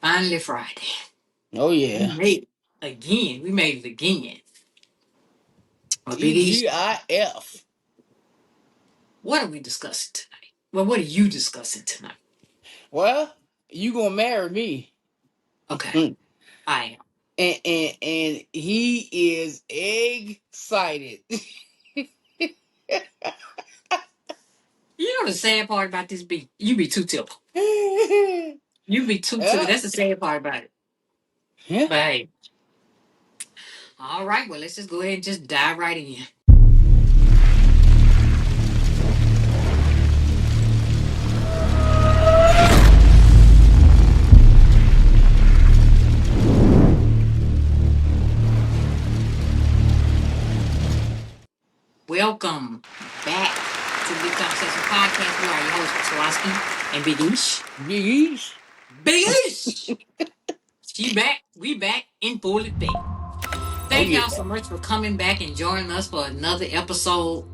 Finally Friday. Oh We yeah. made it again. We made it again. A big issue. TGIF. What are we discussing tonight? Well, what are you discussing tonight? Well, you gonna marry me. Okay, and, I am. and he is excited. You know the sad part about this be you be too typical. Yeah. You be too typical. That's the sad part about it. Yeah. But hey, all right. Well, let's just go ahead and just dive right in. Welcome back to the Big Conversation Podcast. We are your hosts, Swarovski and Big Ish. Big East. Big Ish! She back. We back in full effect. Oh Thank yeah. y'all so much for coming back and joining us for another episode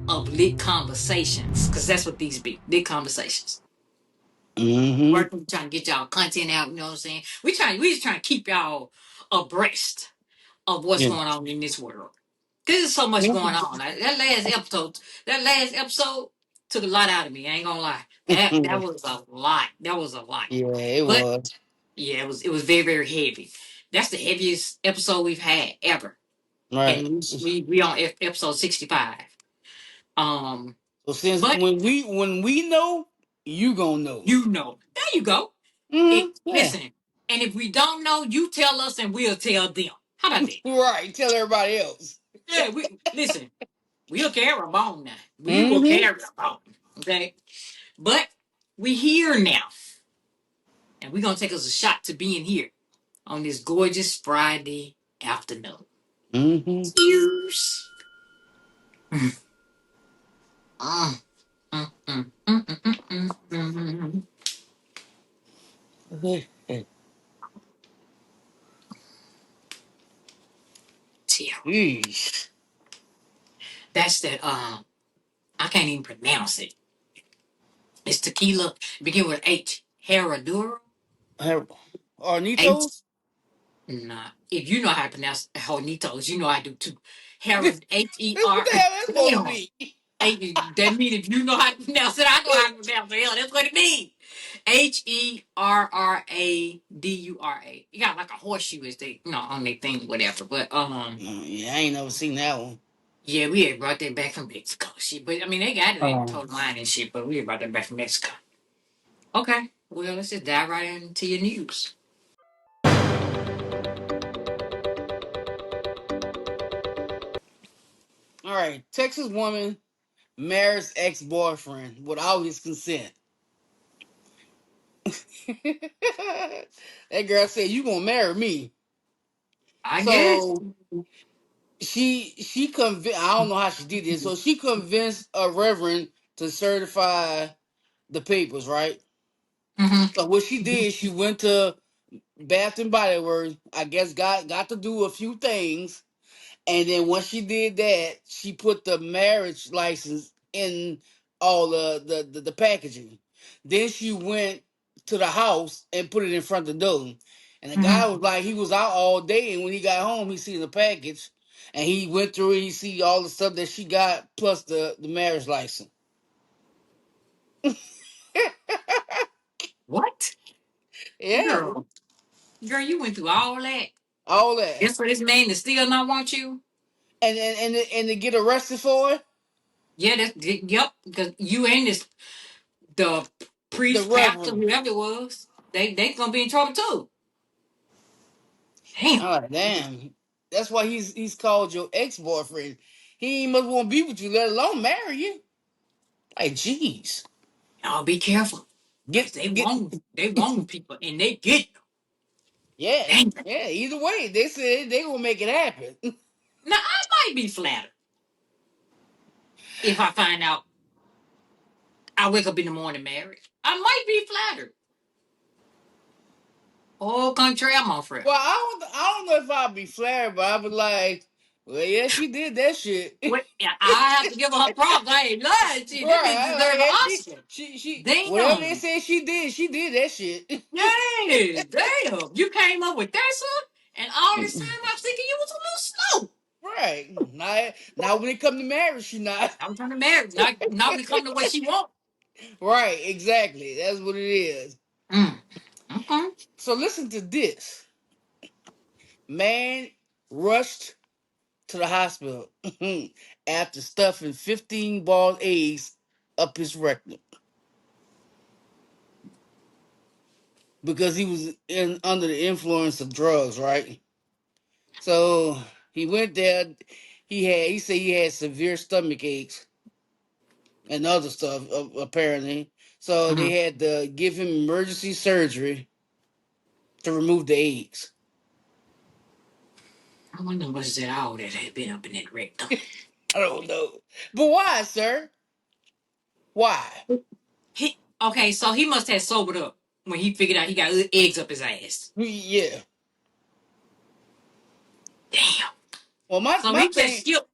of Lit Conversations. Because that's what these be. Lit Conversations. Mm-hmm. Working, trying to get y'all content out, you know what I'm saying? We just trying to keep y'all abreast of what's Yeah. going on in this world. There's so much going on. Like, that last episode took a lot out of me. I ain't gonna lie. That was a lot. That was a lot. Yeah, it But was. yeah, it was very, very heavy. That's the heaviest episode we've had ever. Right. And we on episode 65. Um, So since but when we know, you gonna know. you know. There you go. Mm-hmm. Yeah. Listen, and if we don't know, you tell us and we'll tell them. How about that? Right. Tell everybody else. Yeah, we listen. We'll carry a bone now. We will Mm-hmm. carry a bone. Okay. But we here now. And we're gonna take us a shot to being here on this gorgeous Friday afternoon. Mm-hmm. Cheers. Mm, mm, mm, mm, mm, mm, mm. Cheers. Yeesh. That's that I can't even pronounce it. It's tequila, begin with H. Herradura. H. Ornitos? Nah. If you know how to pronounce Hornitos, you know I do too. What Herod H E the R. hell that's supposed to Damn. be? That means if you know how to pronounce it, I know how to pronounce it. Hell, that's what it means. Herradura. You got like a horseshoe as they, on their thing, whatever. But Yeah, I ain't never seen that one. yeah, we had brought that back from Mexico. Shit, but I mean they got it in Um, Total Wine and shit, but we had brought that back from Mexico. Okay, well let's just dive right into your news. all right. Texas woman marries ex-boyfriend without his consent. That girl said, "You gonna marry me?" I guess. So she convinced. I don't know how she did this. So she convinced a reverend to certify the papers, right? Mm-hmm. So what she did, she went to Bath and Body Works. I guess got to do a few things. And then once she did that, she put the marriage license in all the packaging. Then she went to the house and put it in front of the door. And the guy Mm-hmm. was like, he was out all day, and when he got home, he seen the package, and he went through it. He see all the stuff that she got plus the marriage license. What? Yeah, Girl. Girl, you went through all that. all that, Just for this man to still not want you? and to get arrested for it, Yeah, yep. Because you and the the priest, pastor, reverend. whoever it was, they gonna be in trouble too. Damn. Oh damn. That's why he's called your ex-boyfriend. He ain't must want to be with you, let alone marry you. Like, jeez. Y'all be careful. Cause Get get they want people and they get them. yeah. Dang. Yeah, either way, they said they gonna make it happen. Now I might be flattered if I find out I wake up in the morning married. I might be flattered. Au contraire, mon frère. Well, I don't know if I'll be flattered, but I'll be like, well, yeah, she did that shit. What? Yeah, I have to give her props. I ain't lying. She, that bitch Right. deserve Like, an yeah, Oscar. she whatever they Damn. said she did that shit. Yeah, Hey, damn. You came up with that, son? And all this time I was thinking you was a little slow. Right. Now when it come to marriage, she not. I'm trying to marry. Not when it come to what she want. Right, exactly. That's what it is. Mm. Okay. So listen to this. Man rushed to the hospital after stuffing 15 bald eggs up his rectum because he was under the influence of drugs, right? So he went there. He said he had severe stomach aches and other stuff apparently. So they Mm. had to give him emergency surgery to remove the eggs. I wonder what's that all that had been up in that rectum. I don't know, but why, sir? Why? Okay, so he must have sobered up when he figured out he got eggs up his ass. Yeah. Damn. Well, So my he just thing. skipped.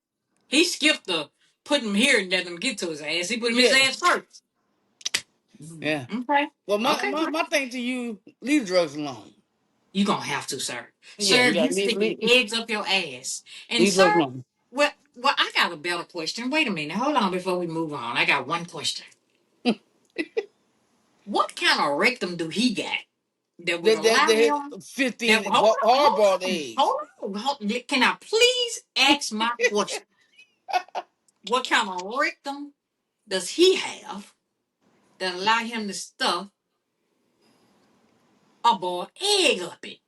He skipped the putting him here and let him get to his ass. He put him in his Yeah. ass first. Yeah. Okay. Well, Okay. my thing to you, leave drugs alone. You gonna have to, sir. Yeah, Sir, you you got sticking eggs up your ass. And leave drugs sir, alone. well, I got a better question. Wait a minute. Hold on before we move on. I got one question. What kind of rectum do he got that would That allow hit him that 15 hold on, hardball eggs. Can I please ask my question? What kind of rectum does he have that allow him to stuff a boiled egg up it?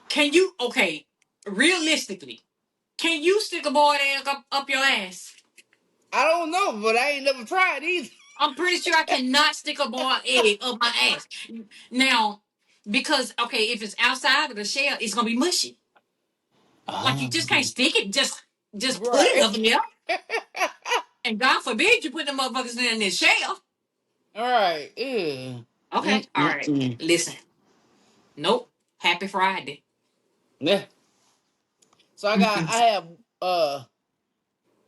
Can you realistically, can you stick a boiled egg up your ass? I don't know, but I ain't never tried either. I'm pretty sure I cannot stick a boiled egg up my ass. Now, because if it's outside of the shell, it's gonna be mushy. Like you just can't Um, stick it, just put it right. up in there. And God forbid you put them motherfuckers in this shell. All right. Yeah. Okay, all right. Mm-mm-mm. Listen. Nope. Happy Friday. Yeah. So Mm-mm. I have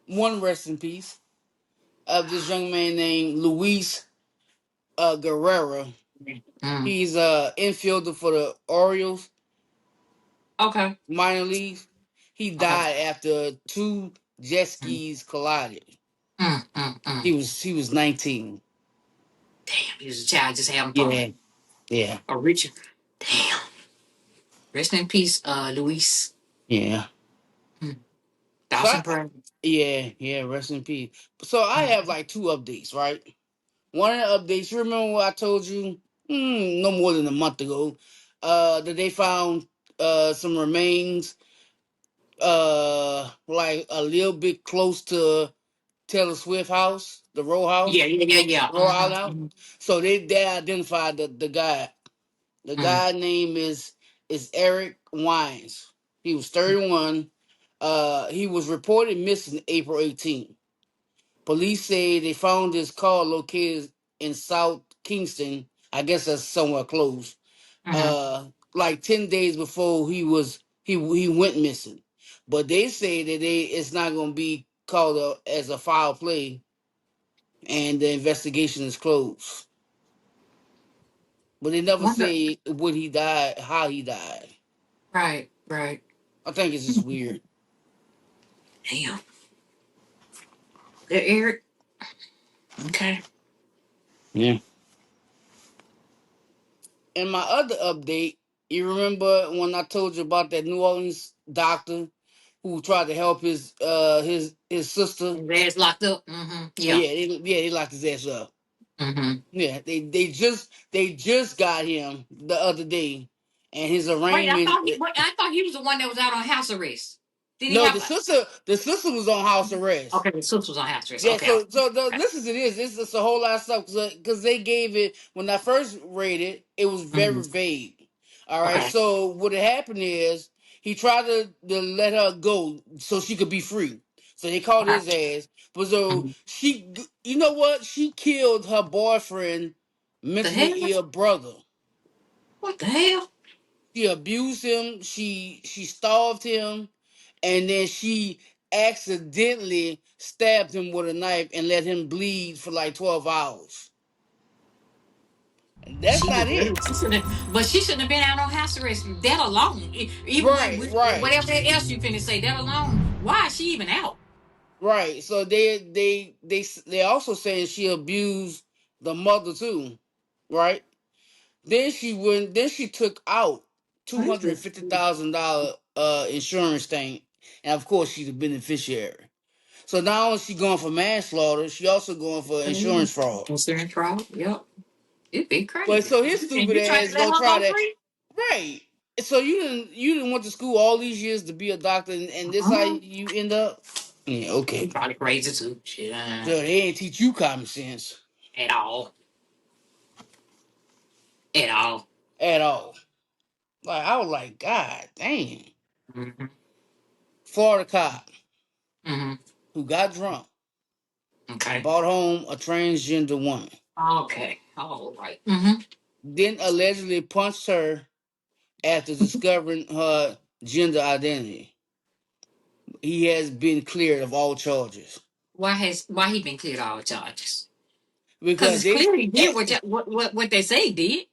one rest in peace of this young man named Luis Guerrero. Mm. He's infielder for the Orioles Okay. minor leagues. He Okay. died after two jet Mm. skis collided. Mm. He was 19. Damn, he was a child just having fun. Yeah, yeah, A Richard. Damn. Rest in peace, Luis. yeah. Mm. So Thousand prayers. yeah. Rest in peace. So I Mm. have like two updates, right? One of the updates. You remember what I told you? No more than a month ago. That they found some remains, like a little bit close to Taylor Swift house, the row Yeah, house, yeah, yeah, yeah. row island house. So they identified the guy. The Mm. guy name is Eric Wines. He was 31. He was reported missing April 18th. Police say they found his car located in South Kingston. I guess that's somewhere close. Mm. Like 10 days before he went missing. But they say that it's not gonna be called as a foul play and the investigation is closed. But they never Wonder. say when he died, how he died. Right, right. I think it's just weird. Damn. There, Eric. Okay. Yeah. And my other update, you remember when I told you about that New Orleans doctor who tried to help his sister? His ass locked up. Yeah. Yeah, they locked his ass up. Mm-hmm. Yeah, they just got him the other day, and his arraignment. Wait, I thought he was the one that was out on house arrest. Did he No, have the sister was on house arrest. okay, the sister was on house arrest. Yeah, Okay. so Okay. listen to this. This is a whole lot of stuff because they gave it when I first read it. It was very Mm-hmm. vague. All right, Okay. so what had happened is he tried to let her go so she could be free. So they called Okay. his ass. But so Mhm. you know what? She killed her boyfriend, The mentally hell? ill brother. What the hell? She abused him. She starved him, and then she accidentally stabbed him with a knife and let him bleed for like 12 hours. That's She not deserves. it. But she shouldn't have been out on house arrest. That alone, even Right, right, whatever else you finna say, that alone, why is she even out? right. So they also saying she abused the mother too, right? Then she went. Then she took out $250,000 insurance thing, and of course she's a beneficiary. So not only she going for manslaughter, she also going for insurance fraud. Considering trial, yep, it'd be But crazy. so his And stupid you tried ass to let gonna her try go that, free? right? So you didn't went to school all these years to be a doctor, and this how Uh-huh. you end up? Yeah, okay. You probably crazy too. Shit, So they ain't teach you common sense at all, at all. at all. Like I was like, God dang. Mm-hmm. Florida cop Mm-hmm. who got drunk and Okay. brought home a transgender woman, Okay. All right. Mm-hmm. then allegedly punched her after discovering her gender identity. He has been cleared of all charges Why he been cleared of all charges? Because because it's they, clear he did at, what they say he did.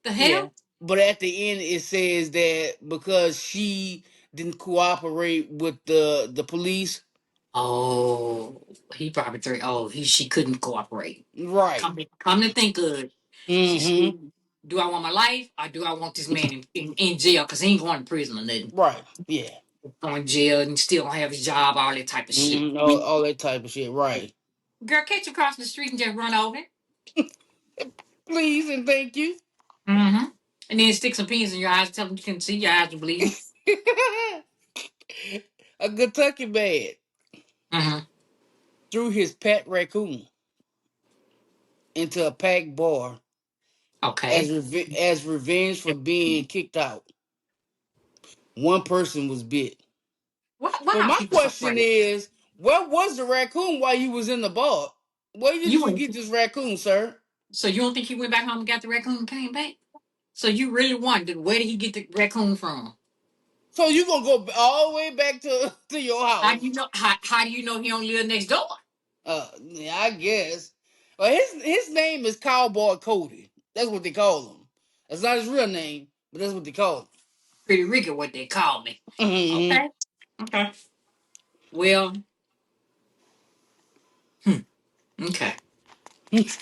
The yeah, hell? but at the end it says that because she didn't cooperate with the police, Oh, he probably three. Oh, she couldn't cooperate. right? Come to think of it, she Mm-hmm. said, "Do I want my life, or do I want this man in jail? Because he ain't going to prison or nothing. Right. Yeah. Going to jail and still don't have his job, all that type of shit. Mm-hmm. All that type of shit. Right. Girl, catch you crossing the street and just run over him. Please and thank you. Mm-hmm. And then stick some pins in your eyes, tell them you can see your eyes are bleeding. A Kentucky man Mm-hmm. threw his pet raccoon into a packed bar Okay. as revenge for being kicked out. One person was bit. Why But are my people so question crazy? is, where was the raccoon while you was in the bar? Where did You you went. get this raccoon, sir? So you don't think he went back home and got the raccoon and came back? So you really wondered where did he get the raccoon from? So you gonna go all the way back to your How do house? you know? How do you know he don't live next door? Yeah, I guess. Well, his name is Cowboy Cody. That's what they call him. That's not his real name, but that's what they call Pretty Ricky, what they call me. him. Okay. Okay. Well. Hmm, okay. Mm-hmm.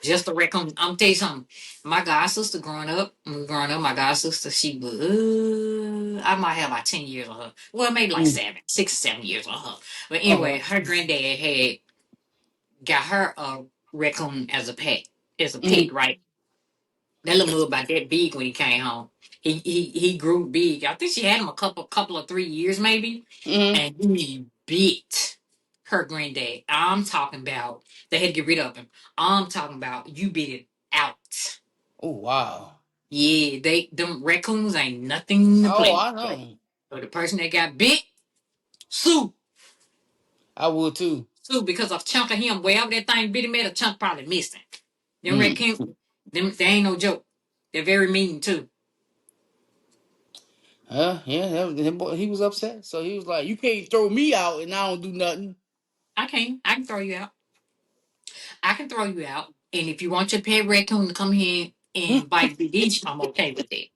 Just a raccoon. I'm tell you something. My god sister growing up, my god sister, she was. I might have about 10 years on her. Well, maybe like 6, 7 years on her. But Uh-huh. anyway, her granddad had got her a raccoon as a Mm-hmm. pet, right? That little mug about that big when he came home. He grew big. I think she had him a couple of 3 years maybe, Mm-hmm. and he bit her granddad. I'm talking about they had to get rid of him. I'm talking about you bit it out. Oh wow. Yeah, them raccoons ain't nothing to Oh, play I with. know. So the person that got bit, sue, I would too. sue because a chunk of him, wherever that thing bit him at, a chunk probably missing. Them Mm. raccoons, them they ain't no joke. They're very mean too. Yeah, he was upset. So he was like, "You can't throw me out, and I don't do nothing." I can. I can throw you out. I can throw you out. And if you want your pet raccoon to come here and bite the beach, I'm okay with that.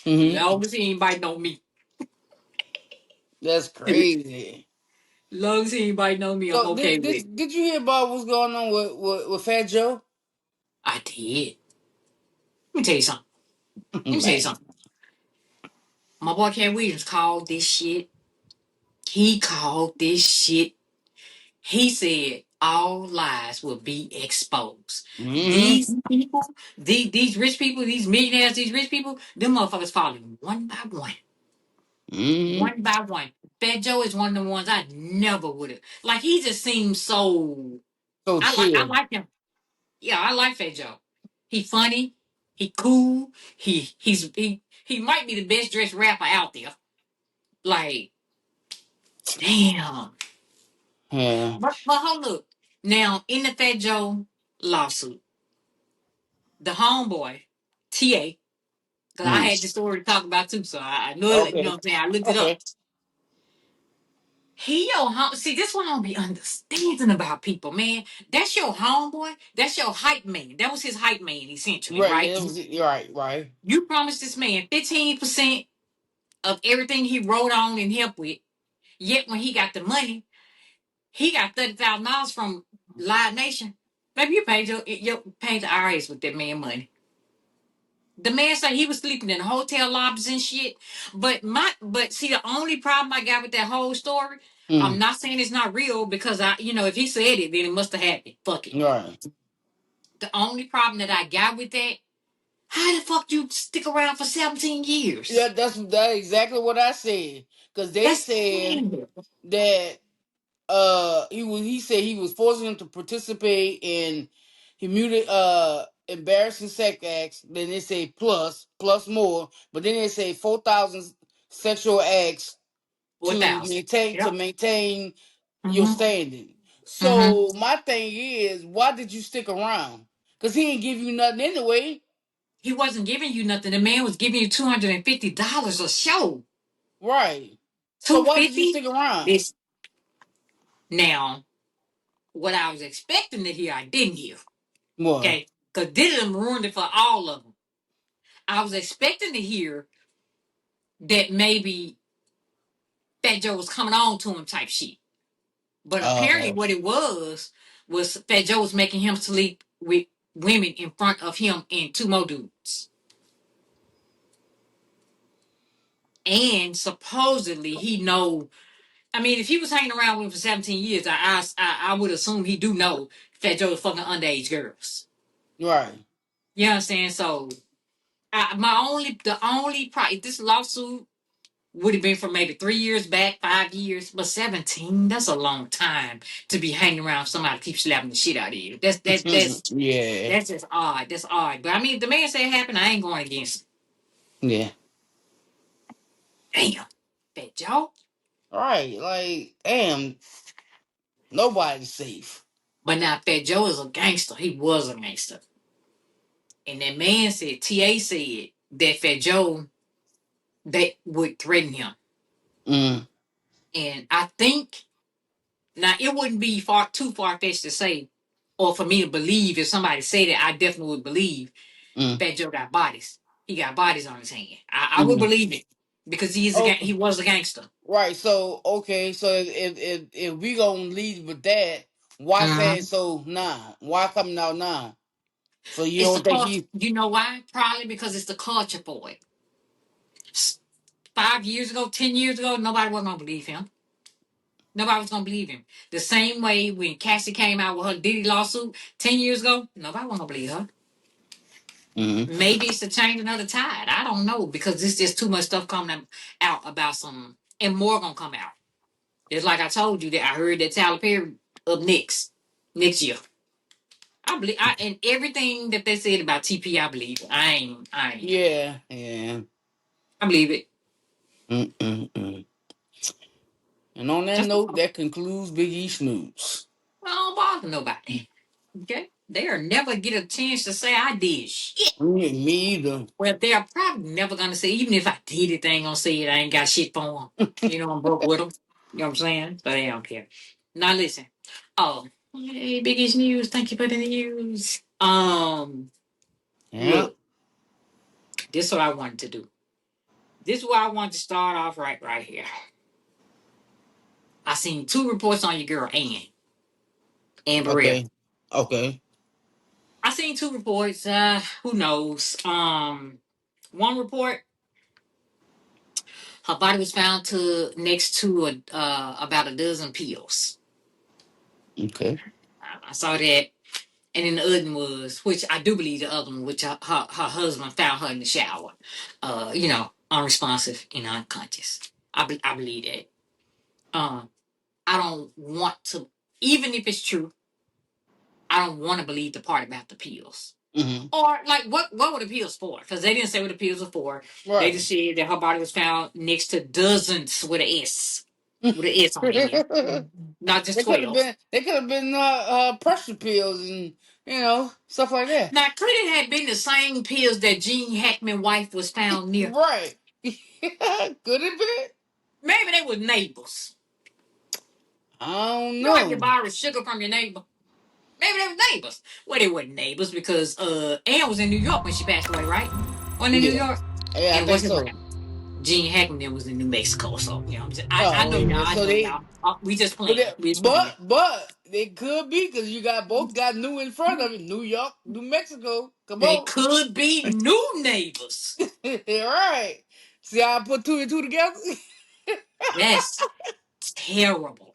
Mm-hmm. Long as he ain't biting on me. That's crazy. Long as he ain't biting on me, I'm So okay did with it. did you hear about what's going on with Fat Joe? I did. Let me tell you something. Let me tell you Man. something. My boy Cat Williams called this shit. He called this shit. He said all lies will be exposed. Mm-hmm. These people, these rich people, these millionaires, these rich people, them motherfuckers falling one by one. Mm-hmm. One by one. Fat Joe is one of the ones I never would have. Like he just seems so. So I chill. like him. Yeah, I like Fat Joe. He funny. He cool. He might be the best dressed rapper out there. Like damn. Yeah. But hold up. Now in the Fat Joe lawsuit, the homeboy Ta, because I Mm. had the story to talk about too, so I know it. You know Okay. what I'm saying. I looked it up. Okay. He your home. See, this one I don't be understanding about people, man. That's your homeboy. That's your hype man. That was his hype man, essentially, Right, right? yeah, it was right, right. You promised this man 15% of everything he wrote on and helped with. Yet when he got the money, he got $30,000 from Live Nation. Maybe you paid the IRS with that man money. The man said he was sleeping in hotel lobbies and shit. But see, the only problem I got with that whole story, I'm Mm, not saying it's not real because if he said it, then it must have happened. Fuck it. right. The only problem that I got with that, how the fuck you stick around for 17 Yeah, years? that's exactly what I said. Cause they That's said terrible. that he said he was forcing him to participate in embarrassing sex acts. Then they say plus more, but then they say 4,000 sexual acts to 4,000. maintain Yep. your Mm-hmm. standing. Mm-hmm. So my thing is, why did you stick around? Cause he ain't give you nothing anyway. He wasn't giving you nothing. The man was giving you $250 a show. Right. So why did you 250. stick around? This now what I was expecting to hear, I didn't hear. What? Okay, because Dylan ruined it for all of them. I was expecting to hear that maybe Fat Joe was coming on to him type shit. But apparently, Uh, what it was Fat Joe was making him sleep with women in front of him and two more dudes. And supposedly he know. I mean, if he was hanging around with him for 17 years, I would assume he do know Fat Joe is fucking underage girls. right. You understand? So if this lawsuit would have been for maybe 3 years back, 5 years, but 17, that's a long time to be hanging around somebody keep slapping the shit out of you. Yeah. That's just odd. That's odd. But I mean, if the man said it happened, I ain't going against Yeah. it. Damn. Fat Joe. Right. Like, damn, nobody's safe. But now Fat Joe is a gangster. He was a gangster. And that man said, TA said that Fat Joe they would threaten him. Mm, And I think now it wouldn't be too far fetched to say, or for me to believe if somebody said it, I definitely would believe mm, Fat Joe got bodies. He got bodies on his hand. I would mm. believe it because Okay. he was a gangster. Right. So, okay. So if we gonna lead with that, why say Mhm. so now? Why coming out now? So you It's the don't think culture. he? You know why? Probably because it's the culture for it. 5 years ago, 10 years ago, nobody was gonna believe him. Nobody was gonna believe him. The same way when Cassie came out with her Diddy lawsuit 10 years ago, nobody was gonna believe her. Mm, Maybe it's a change another tide. I don't know because there's just too much stuff coming out about some, and more gonna come out. It's like I told you that I heard that Tyler Perry up next year. I believe and everything that they said about TP. I believe it. I ain't. yeah. Yeah. I believe it. Mm. And on that That's note, that concludes Big East News. I don't bother nobody. Okay, they'll never get a chance to say I did shit. Me either. Well, they're probably never gonna say. Even if I did it, they ain't gonna say it. I ain't got shit for them. I'm broke with them. You know what I'm saying? So they don't care. Now listen. Oh, hey, biggest news. Thank you for the news. Yeah. Look, this is what I wanted to do. This is where I wanted to start off right here. I seen two reports on your girl Ann Burrell. Okay. Okay. I seen two reports. Who knows? One report, her body was found to next to about a dozen pills. Okay. I saw that, and then the other one was, which I do believe the other one, which her husband found her in the shower, unresponsive and unconscious. I believe that. Um, I don't want to, even if it's true, I don't want to believe the part about the pills. Mm-hmm. Or like what were the pills for? Because they didn't say what the pills were for. They Right. just said that her body was found next to dozens with an S. With an S on the end. they Not just could have 12. been. They could have been pressure pills and stuff like that. Now could it have been the same pills that Gene Hackman's wife was found near? Right. Could it be? Maybe they were neighbors. I don't You know, like you know. borrow sugar from your neighbor. Maybe they were neighbors. Well, they weren't neighbors because Ann was in New York when she passed away, right? Wasn't in New Yeah. York? Yeah, I And think what's his so. name? Gene Hackman was in New Mexico. So, you know, I Oh know y'all. yeah. I So know they, y'all. We just but playing. We just playing. they could be because you got both got new in front of it. New York, New Mexico. Come They on. could be new neighbors. All right. See how I put two and two together? That's terrible.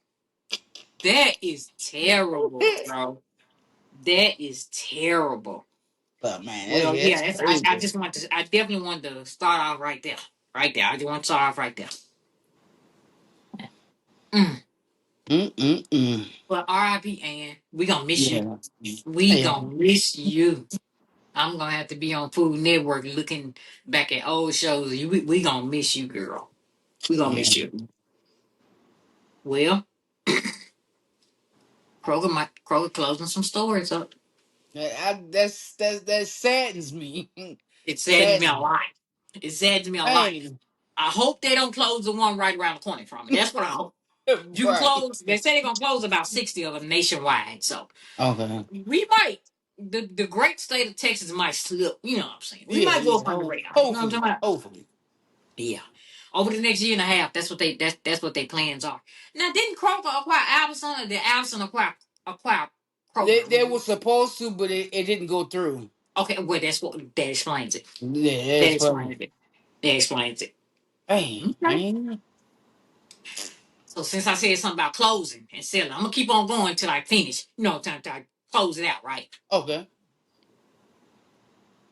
That is terrible, bro. That is terrible. But man, Well, yeah, that's that's, I crazy. just want to. I definitely wanted to start off right there. Right there. I just want to start off right there. Mm. Mm-mm-mm. But R.I.P. Ann, we gonna miss you. Yeah. We Yeah. gonna miss you. I'm gonna have to be on Food Network looking back at old shows. We gonna miss you, girl. We gonna Yeah. miss you. Well, Kroger closing some stores up. That saddens me. It saddens me a Saddens me. lot. It saddens me a lot. Hey, I hope they don't close the one right around the corner from me. That's what I hope. You can right. close. They say they're gonna close about 60 of them nationwide. So Okay. we might. The great state of Texas might slip. You know what I'm saying? We Yeah, might go up yeah. on the radar. You know what I'm talking Hopefully. about? Hopefully. Yeah. Over the next year and a half, that's what their plans are. Now, didn't Kroger acquire Albertson, or did Albertson acquire Kroger? They were supposed to, but it didn't go through. Okay, well that's what that explains it. Yeah, That that's funny. explains it. That explains it. Hey, Okay. man. So since I said something about closing and selling, I'm gonna keep on going until I finish. You know, until I close it out. Right? Okay.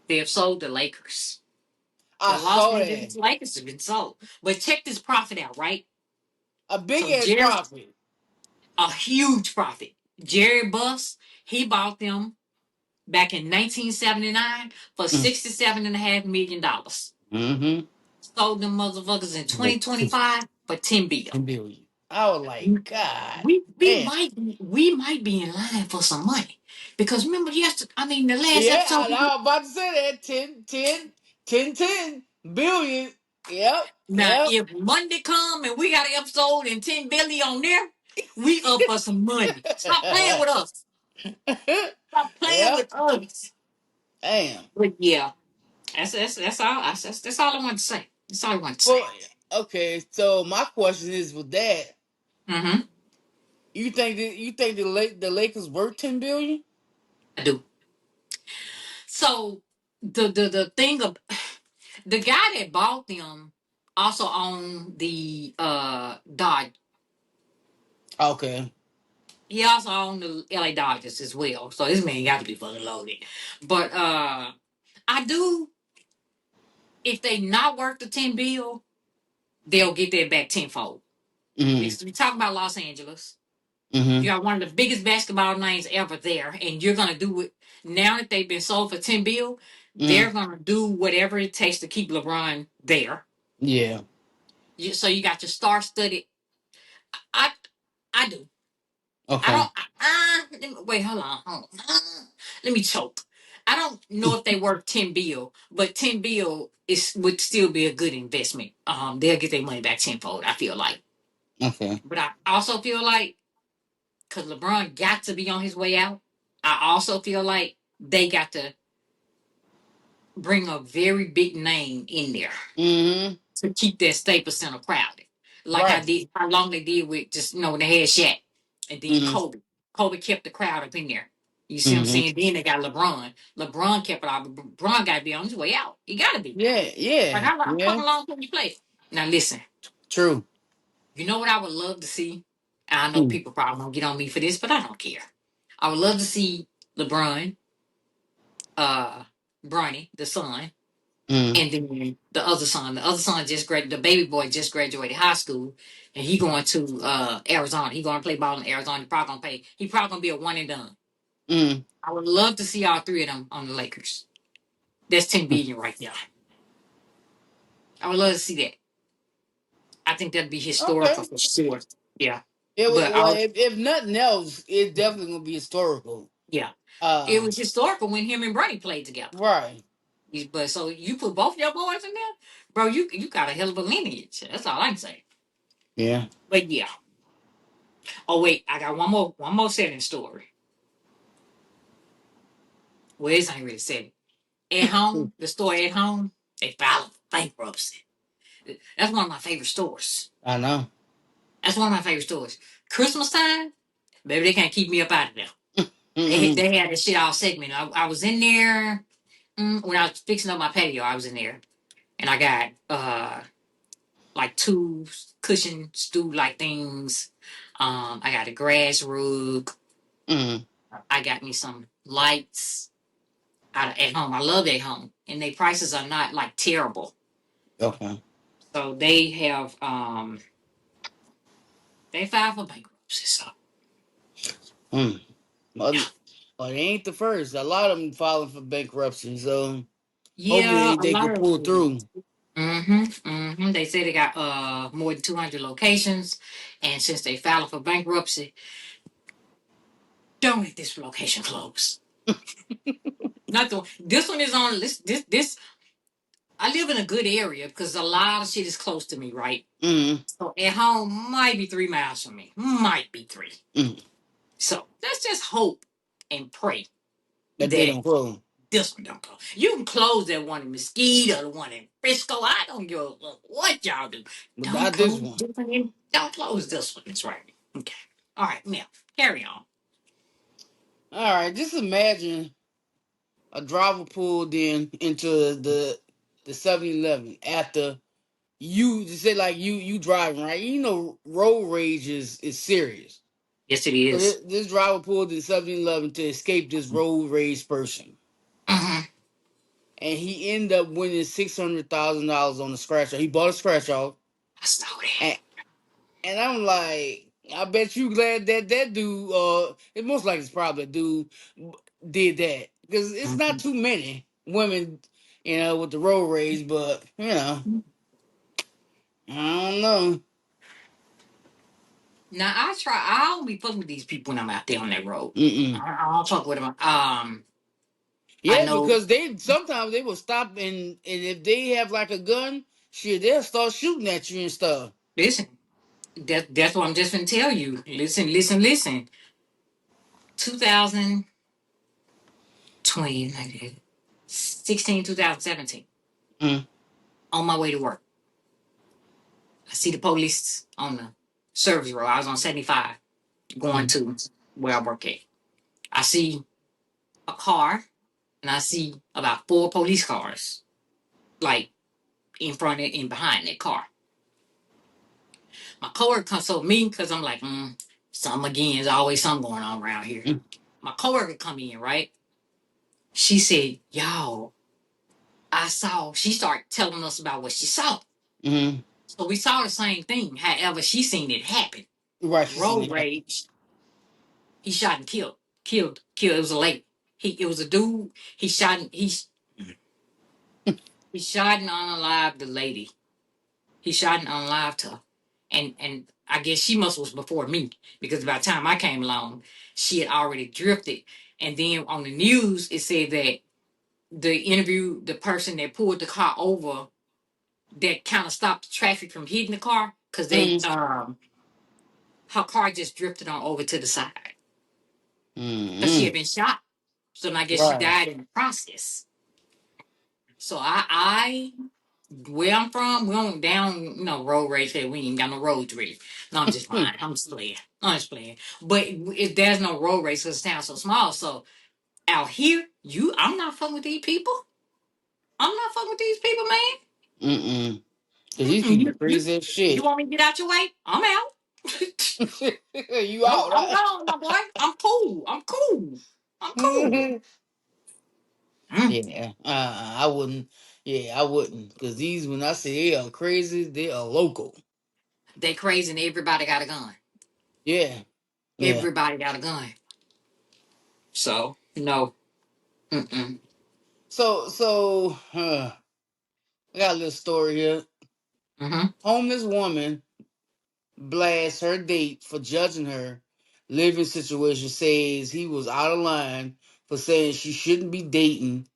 They have sold the Lakers. I The Los saw that. Angeles Lakers have been sold. But check this profit out, right? A big So ass Jerry, profit. a huge profit. Jerry Buss, he bought them back in 1979 for $67.5 million. Mm-hmm. Sold them motherfuckers in But 2025 for 10 billion. billion. I was like, God We damn. might be in line for some money because remember yesterday. I mean the last Yeah, episode. I was about to say that. 10 billion. Yep, Now yep. if Monday come and we got an episode and 10 billion on there, we up for some money. Stop playing with us. Stop playing Yep. with us. Damn. But yeah, that's all. That's all I want to say. That's all I want to say. Well, okay. So my question is, with that, Mm-hmm. you think the Lakers worth 10 billion? I do. So the thing of the guy that bought them also owned the Dodge. Okay. He also owned the LA Dodgers as well. So this man got to be fucking loaded. But I do. If they not worth the 10 bill, they'll get that back tenfold. Mm-hmm. Because we talk about Los Angeles. Mm-hmm. You got one of the biggest basketball names ever there, and you're gonna do it now that they've been sold for 10 bill. Mm-hmm. They're gonna do whatever it takes to keep LeBron there. Yeah. So you got your star-studded. I I do. I Okay. don't. Wait, hold on. Let me choke. I don't know if they worth 10 bill, but 10 bill would still be a good investment. They'll get their money back tenfold. I feel like, Okay. but I also feel like because LeBron got to be on his way out, I also feel like they got to bring a very big name in there Mm-hmm. to keep that Staples Center crowded. Like I Right. did, how long they did with just when they had Shaq and then Mm-hmm. Kobe. Kobe kept the crowd up in there. You see what I'm Mm-hmm. saying? Then they got LeBron. LeBron kept it out. LeBron got to be on his way out. He got to be. Yeah. Like Yeah. how Yeah. fucking long can you play? Now listen, True. you know what I would love to see? I know Mm. people probably gonna get on me for this, but I don't care. I would love to see LeBron, uh, Bronny, the son, Mm. and then the other son. The other son just graduated. The baby boy just graduated high school, and he going to Arizona. He going to play ball in Arizona. He probably gonna play. He probably gonna be a one and done. Mm. I would love to see all three of them on the Lakers. That's 10 billion right there. I would love to see that. I think that'd be historical Okay. for sure. Yeah, It, but well, if nothing else, it's definitely gonna be historical. yeah, it Uh, was historical when him and Bronny played together. right. But so you put both your boys in there, bro. You got a hell of a lineage. That's all I can say. Yeah. But yeah, Oh wait, I got one more setting story. Well, this ain't really setting. At home, the store at home, they filed for bankruptcy. That's one of my favorite stores. I know. That's one of my favorite stores. Christmas time, baby, they can't keep me up out of there. They Mm-mm. they had this shit all segmented. I was in there when I was fixing up my patio. I was in there, and I got like two cushion stool like things. I got a grass rug. Mm. I got me some lights out at home. I love at home, and their prices are not like terrible. Okay. So they filed for bankruptcy. So Mm. yeah, Well, well, they ain't the first. A lot of them filing for bankruptcy, so yeah, hopefully a they lot can of pull them. through. They say they got more than 200 locations, and since they filed for bankruptcy, don't let this location close. Not the this one is on this. I live in a good area because a lot of shit is close to me, right? Mm. So at home might be 3 miles from me, might be three. Mm. So let's just hope and pray That they that don't close, this one don't close. You can close that one in Mesquite or the one in Frisco. I don't give a fuck what y'all do. but Don't not this close one. this one. Don't close this one. That's right. Okay. All right. Now carry on. All right, just imagine a driver pulled in into the 7-Eleven after you just say like you driving right. You know road rage is serious. Yes, it So is. this driver pulled in 7-Eleven to escape this road rage person, Mm-hmm. and he ended up winning $600,000 on the scratch off. He bought a scratch off, I saw that. and and I'm like, I bet you glad that that dude, it most likely it's probably a dude did that because it's not Mhm. too many women, with the road rage, but I don't know. Now I try. I don't be fucking with these people when I'm out there on that road. Mm-mm. I don't fuck with them. I Yeah, know. because they sometimes they will stop and if they have like a gun, shit, they'll start shooting at you and stuff. Listen, that's what I'm just gonna tell you. Listen, listen, listen. 2020, like 16, 2017. Mm, On my way to work, I see the police on the service road. I was on 75 going mm, to where I work at. I see a car and I see about four police cars, like in front of and behind that car. My coworker comes to me because I'm like, something again. There's always something going on around here. mm, My coworker come in, right? She said, "Y'all, I saw." She started telling us about what she saw. mm. So we saw the same thing. However, she seen it happen. Right, she seen Road it happen. rage. He shot and killed. Killed. It was a lady. It was a dude. He shot and unalived the lady. He shot and unalived her. And I guess she must was before me because by the time I came along, she had already drifted. And then on the news, it said that the person that pulled the car over that kind of stopped the traffic from hitting the car because they Mm, her car just drifted on over to the side because she mm, had been shot. So I guess she right. died in the process. So I where I'm from, we don't down, road rage here. We ain't got no road rage. No, I'm just Hmm, lying. I'm just playing. I'm just playing. But if there's no road rage because the town's so small, so out here, I'm not fucking with these people. I'm not fucking with these people, man. mm-mm. Cause these Mm-mm. people You crazy as you shit. want me to get out your way? I'm out. You I'm out, I'm right? gone, my boy. I'm cool. I'm cool. I'm cool. Mm. Yeah, I wouldn't. Yeah, I wouldn't. Cause these, when I say they are crazy, they are local. They crazy and everybody got a gun. Yeah, yeah. Everybody got a gun. So no. Mm-mm. I got a little story here. Mm-hmm. Homeless woman blasts her date for judging her living situation. Says he was out of line for saying she shouldn't be dating.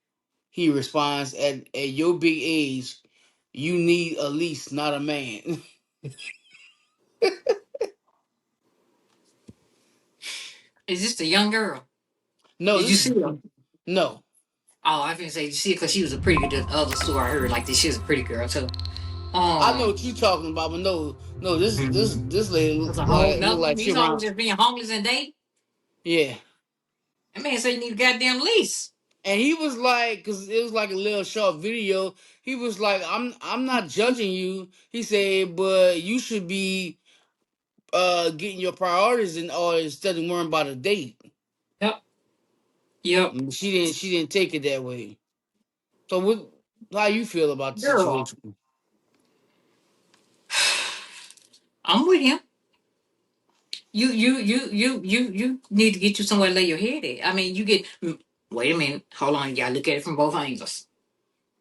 He responds, "At your big age, you need a lease, not a man." Is this the young girl? No, Did you this see her? no. Oh, I was gonna say, did you see her? Because she was a pretty good. The other story I heard like this, she was a pretty girl too. I know Um, what you talking about, but no, this lady that's a whole look nother one. like she These hoes around. just being homeless and dating. Yeah. That man said you need a goddamn lease. And he was like, cause it was like a little short video. He was like, I'm not judging you. He said, but you should be getting your priorities in order instead of worrying about a date. Yep. Yep. She didn't take it that way. So what? How you feel about the Girl, situation? I'm with him. You need to get you somewhere to lay your head at. I mean, you get. Wait a minute. Hold on. You gotta look at it from both angles.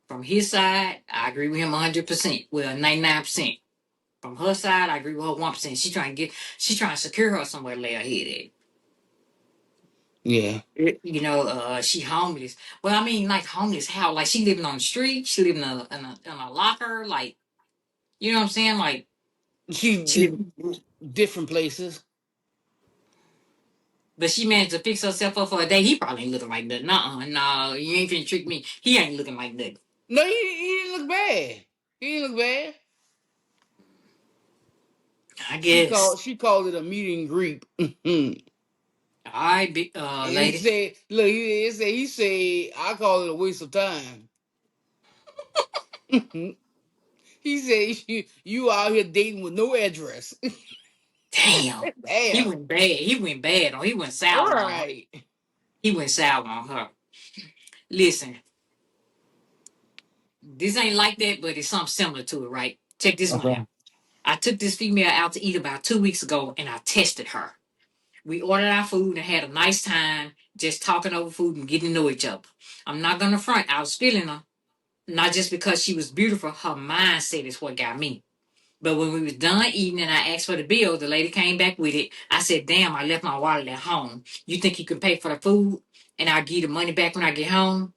From his side, I agree with him 100%. Well, 99%. From her side, I agree with her 1%. She trying to secure her somewhere to lay her head Yeah. at. You know, she homeless. Well, I mean, like homeless how? Like she living on the street. She living in a locker. Like, you know what I'm saying? Like She she living. different places. But she managed to fix herself up for a day. He probably ain't looking like nothing. No, you ain't finna trick me. He ain't looking like nothing. No, he didn't look bad. He didn't look bad. I guess. She called it a meet and greet. And All right, he lady. said, look, he said, I call it a waste of time. He said, you out here dating with no address. Damn. He Damn. went bad. He went bad on. He went sour on her. Right. He went sour on her. Listen, this ain't like that, but it's something similar to it, right? Check this one out. Okay. I took this female out to eat about 2 weeks ago, and I tested her. We ordered our food and had a nice time, just talking over food and getting to know each other. I'm not gonna front. I was feeling her, not just because she was beautiful. Her mindset is what got me. But when we was done eating and I asked for the bill, the lady came back with it. I said, "Damn, I left my wallet at home. You think you can pay for the food and I'll give you the money back when I get home?"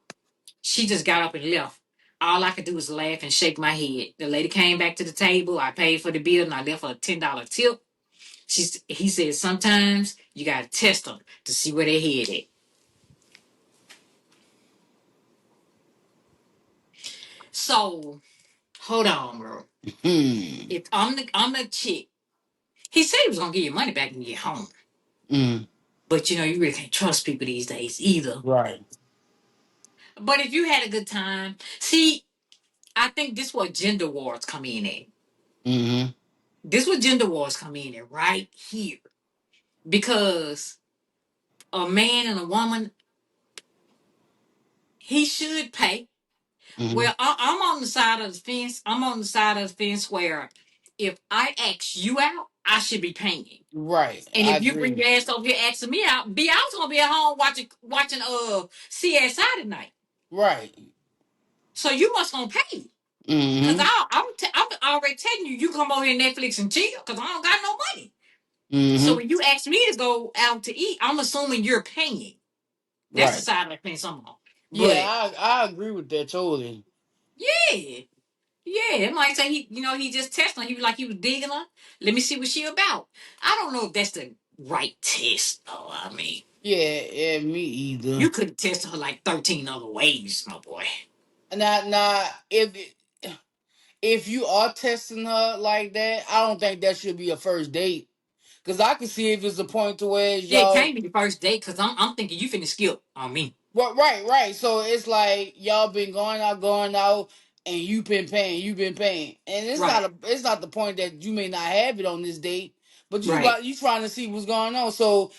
She just got up and left. All I could do was laugh and shake my head. The lady came back to the table. I paid for the bill and I left her a $10 tip. He said, sometimes you got to test them to see where they head at. So, hold on, bro. Hmm. If I'm the chick, he said he was going to give you money back when you get home. Mm. But, you really can't trust people these days either. Right. But if you had a good time, see, I think this is what gender wars come in at. Mm-hmm. This is what gender wars come in at right here. Because a man and a woman, he should pay. Mm-hmm. Well, I'm on the side of the fence. I'm on the side of the fence where if I ask you out, I should be paying. Right. And I if you bring agree. your ass over here asking me out, I was gonna be at home watching CSI tonight. Right. So you must gonna pay. Cause Mm-hmm. I'm already telling you, you come over here Netflix and chill. Cause I don't got no money. So Mm-hmm. when you ask me to go out to eat, I'm assuming you're paying. That's the Right. side of the fence I'm on. Yeah, But I agree with that totally. yeah, yeah, it might say he just tested her. He was like he was digging her. Let me see what she about. I don't know if that's the right test though. I mean, Yeah, yeah, me either. you could have tested her like 13 other ways, my boy. Now, if you are testing her like that, I don't think that should be a first date. Cause I can see if it's a point to where Yeah, it y'all. can't be the first date because I'm thinking you finna skip on me. Well, right. So it's like y'all been going out, and you been paying, and Right, it's not the point that you may not have it on this date, but right. you trying to see what's going on. So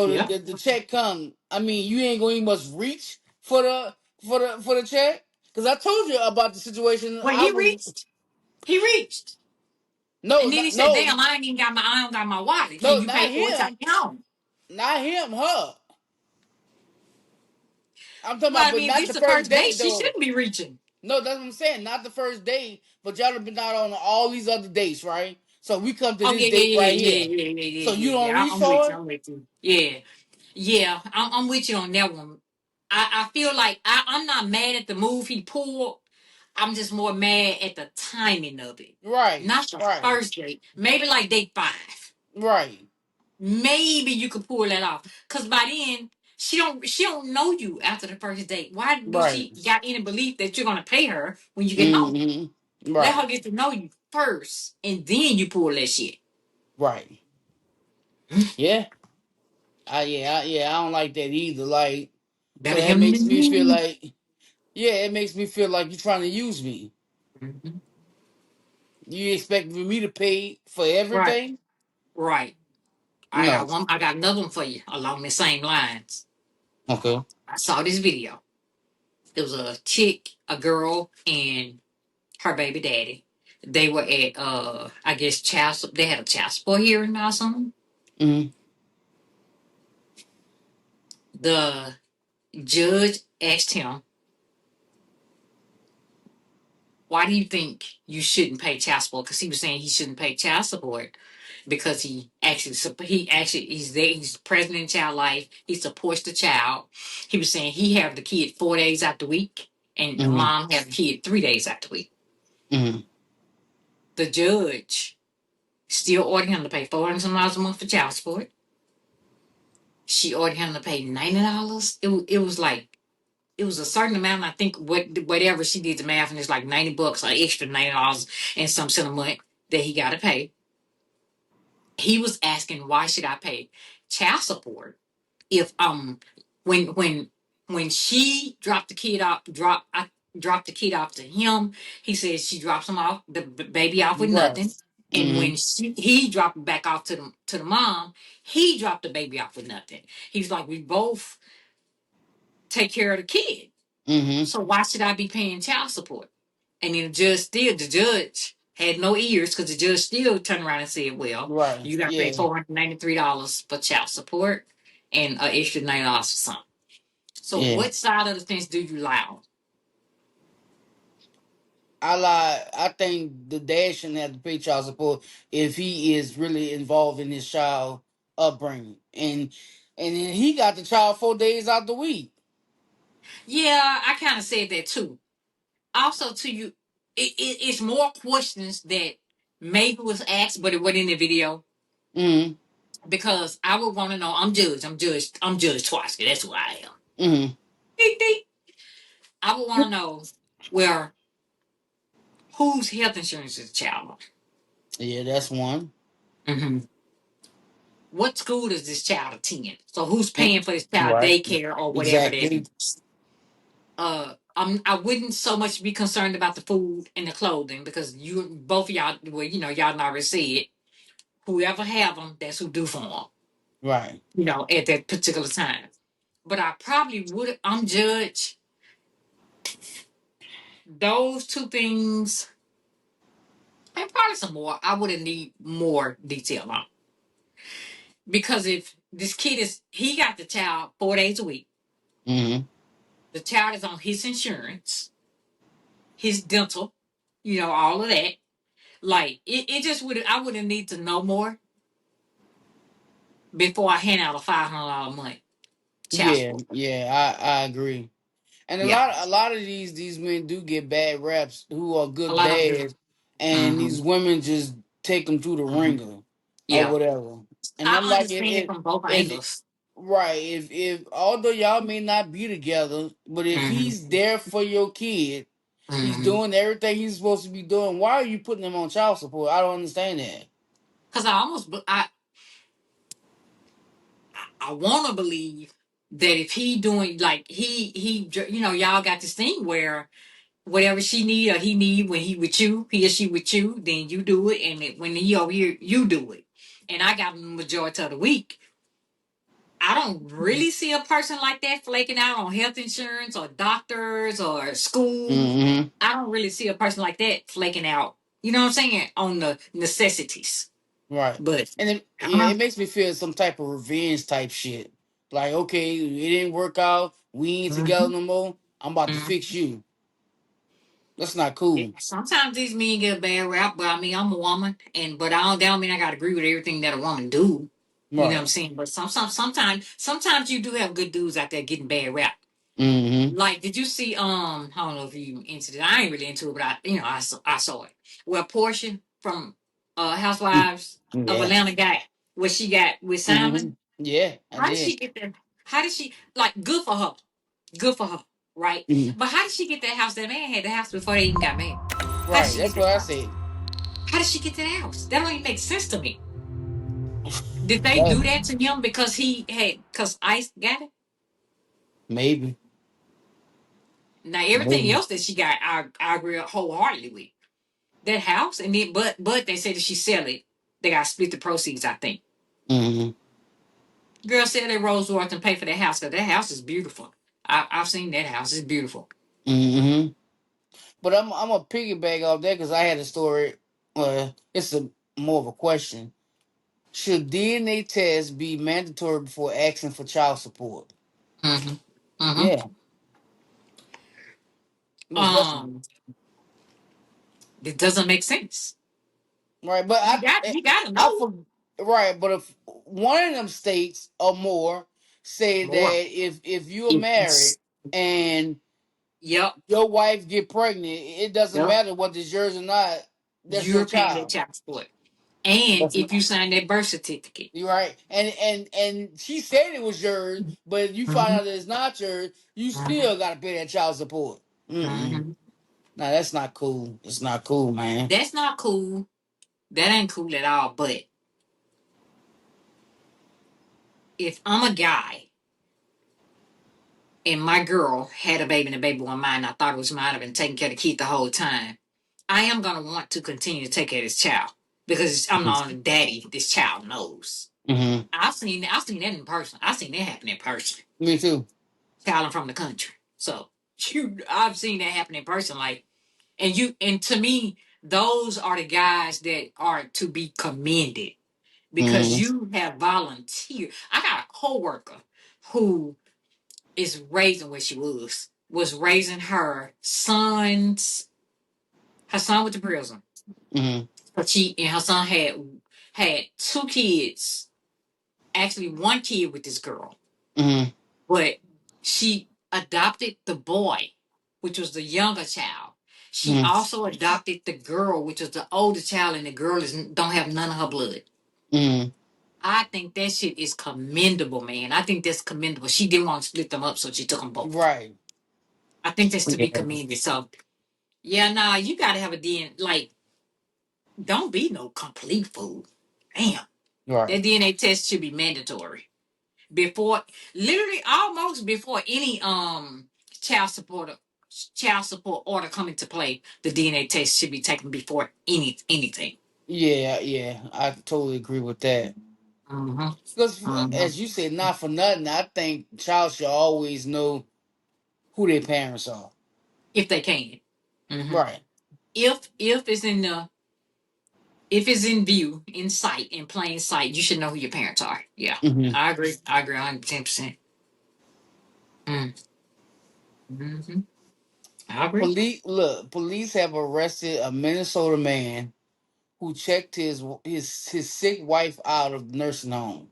Yeah. the check come. I mean, you ain't going to must reach for the check. Cause I told you about the situation. Well, he reached. He reached. No, And then he not, said, no, damn, I don't got my wallet. Can no, you pay not for it? I him, get home. not him, her. I'm talking about, Well, I but mean, if not this the is the first first date, date she though. shouldn't be reaching. No, that's what I'm saying. Not the first date, but y'all have been out on all these other dates, right? So we come to Oh this yeah, yeah, date yeah, right yeah, here. yeah, yeah, yeah, So you yeah, don't yeah. reach I'm with for you. it? I'm with you. Yeah, yeah. I'm with you on that one. I feel like I'm not mad at the move he pulled. I'm just more mad at the timing of it. Right, Not the right, first date. Maybe like date 5. right. maybe you could pull that off. Cause by then she don't know you after the first date. Why do Right. she got any belief that you're gonna pay her when you get home? Mm-hmm. Let Right. her get to know you first, and then you pull that shit. Right. Yeah. Yeah, I don't like that either. Like, cause Better that him makes than me feel me. like, yeah, it makes me feel like you're trying to use me. Mhm. You expect for me to pay for Right, everything? right. I No. got one. I got another one for you along the same lines. Okay. I saw this video. It was a chick, a girl, and her baby daddy. They were at I guess they had a child support hearing or something. Mm-hmm. The judge asked him, "Why do you think you shouldn't pay child support?" Because he was saying he shouldn't pay child support because he's there, he's present in child life, he supports the child. He was saying he have the kid 4 days out the week, and the Mm-hmm. mom have the kid 3 days out the week. Mm-hmm. The judge still ordered him to pay $400 a month for child support. She ordered him to pay $90. It was like it was a certain amount. I think whatever she did the math, and it's like $90 or extra $90 and some cent a month that he got to pay. He was asking, why should I pay child support if when when when she dropped the kid off I dropped the kid off to him. He says she drops him off the baby off with Right. nothing, and Mm-hmm. when he dropped it back off to the mom, he dropped the baby off with nothing. He's like, we both take care of the kid, Mm-hmm. so why should I be paying child support? And then the judge had no ears, because the judge still turned around and said, well, Right. you got to pay Yeah. $493 for child support and an extra $90 for something. So Yeah. what side of the fence do you lie on? I think the dad shouldn't have to pay child support if he is really involved in his child upbringing, and then he got the child 4 days out the week. Yeah, I kind of said that too. Also, to you, it's more questions that maybe was asked, but it wasn't in the video, Mm-hmm. because I would want to know. I'm Judge Twice. That's who I am. Mm-hmm. Ding, ding. I would want to know, well, whose health insurance is the child on? Yeah, that's one. Mm-hmm. What school does this child attend? So who's Mm, paying for this child right. daycare or whatever that Exactly. is? I wouldn't so much be concerned about the food and the clothing, because you both of y'all, well, y'all already said whoever have them, that's who do for them. Right. At that particular time. But I probably would. I'm Judge. Those two things, and probably some more. I would need more detail on, because if this kid he got the child 4 days a week. Mm-hmm. The child is on his insurance, his dental, all of that. Like it just would. I would need to know more before I hand out a $500 a month child Yeah. support. Yeah. I agree. And Yeah, a lot of these men do get bad raps who are a good lot of them do. dads, and Mm-hmm. these women just take them through the Mm-hmm. ringer or Yeah, whatever. And I'm I like, understand it from both if angles. right, if although y'all may not be together, but if Mm-hmm. he's there for your kid, he's Mm-hmm. doing everything he's supposed to be doing. Why are you putting him on child support? I don't understand that. Because I want to believe that if he doing, like, y'all got this thing where whatever she need or he need, when he or she with you, then you do it, and when he over here, you do it. And I got the majority of the week. I don't really see a person like that flaking out on health insurance or doctors or school. Mm-hmm. I don't really see a person like that flaking out. You know what I'm saying? On the necessities. Right. But And I don't yeah, know. it makes me feel some type of revenge type shit. Like, okay, it didn't work out. We ain't together Mm-hmm. no more. I'm about to Mm-hmm. fix you. That's not Yeah, cool. sometimes these men get a bad rap, but I mean, I'm a woman, but I don't mean I got to agree with everything that a woman do. You know what I'm Right. saying? But sometimes you do have good dudes out there getting bad rap. Mm-hmm. Like, did you see? I don't know if you into it. I ain't really into it, but I saw it. Well, Portia from Housewives of Yeah. Atlanta got what she got with Hmm. Simon. Yeah, I How did did. she get that? How did she like? Good for her, right? Mhm. But how did she get that house? That man had the house before they even got married. How did Right, she get that's what that I house? said. How did she get that house? That don't even make sense to me. Did they That do that to him because he had because Ice got it? maybe, Now everything maybe. else that she got, I agree wholeheartedly with that house. And then, but they said if she sell it, they got to split the proceeds. I think. Hmm. Girl said they Roseworth and pay for that house because that house is beautiful. I've seen that house. It's beautiful. Hmm. But I'm a piggyback off that because I had a story. It's a more of a question. Should DNA tests be mandatory before asking for child support? Mm-hmm. Mm-hmm. Yeah, most definitely. Um, it doesn't make sense. Right, but You got to I know for right, but if one of them states or more say more. that if you're married It's, and yep. your wife get pregnant, it doesn't Yep. matter whether it's yours or not. That's your You're paying that child. child support, and That's if you not. sign that birth certificate. You're right, and she said it was yours, but you find Mm-hmm. out that it's not yours. You Mm-hmm. still got to pay that child support. Mm-mm. Mm-hmm. No, that's not cool. It's not cool, man. That's not cool. That ain't cool at all. But if I'm a guy and my girl had a baby and the baby wasn't mine, I thought it was mine. I've been taking care of the kid the whole time. I am gonna want to continue to take care of this child because I'm the only daddy this child knows. Hmm. I've seen that in person. I've seen that happen in person. Me too. Child, I'm from the country, so I've seen that happen in person. Like, and to me, those are the guys that are to be commended because Hmm. you have volunteered. I got a coworker who is raising where she was raising her son with the prison. Hmm. But she and her son had two kids, actually one kid with this girl, Hmm. but she adopted the boy, which was the younger child. She Hmm. also adopted the girl, which was the older child, and the girl is don't have none of her blood. Hmm. I think that shit is commendable, man. I think that's commendable. She didn't want to split them up, so she took them both. Right. I think that's to be Yeah. commended. So, yeah, nah, you got to have a DNA. Like, don't be no complete fool. Damn. That Right. DNA test should be mandatory before, literally, almost before any child support child support order come into play. The DNA test should be taken before anything. Yeah. Yeah. I totally agree with that. Mm-hmm. Because Mm-hmm. as you said, not for nothing, I think child should always know who their parents are. If they can. Mm-hmm. Right. If it's in the if it's in view, in sight, in plain sight, you should know who your parents are. Yeah, Hmm. I agree. I agree 110%. Mm-hmm. I agree. Police have arrested a Minnesota man who checked his sick wife out of the nursing home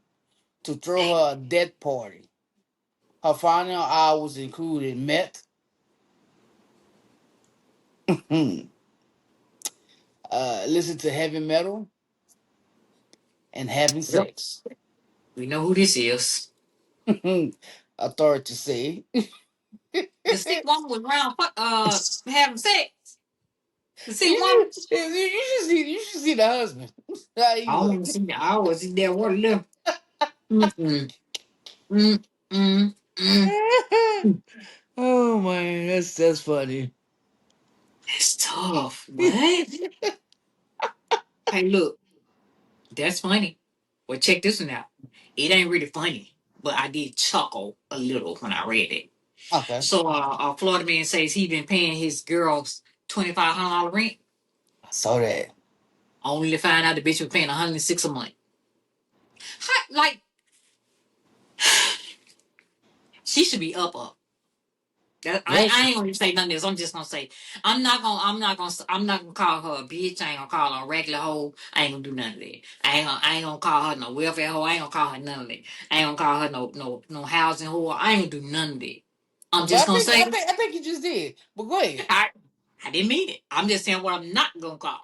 to throw her a death party. Her final hours included meth, listen to heavy metal, and having Yep. sex. We know who this is. Authorities say. The sick woman was around having sex. The sick woman. You should see the husband. How he I don't look. want to see that. I always see that water left. Mm-mm. Mm-mm. Mm. Oh man, that's funny. That's tough. What? Hey, look, that's funny. Well, check this one out. It ain't really funny, but I did chuckle a little when I read it. Okay, So, a Florida man says he been paying his girls $2,500 rent, I saw that. only to find out the bitch was paying 106 a month. Like, she should be up. I Yes. ain't gonna say nothing else. I'm just gonna say I'm not gonna call her a bitch. I ain't gonna call her a regular hoe. I ain't gonna do none of that. I ain't gonna call her no welfare hoe. I ain't gonna call her none of that. I ain't gonna call her no housing whore. I ain't gonna do none of that. I'm But just I gonna think say I think I think you just did. But go ahead. I I didn't mean it. I'm just saying what I'm not gonna call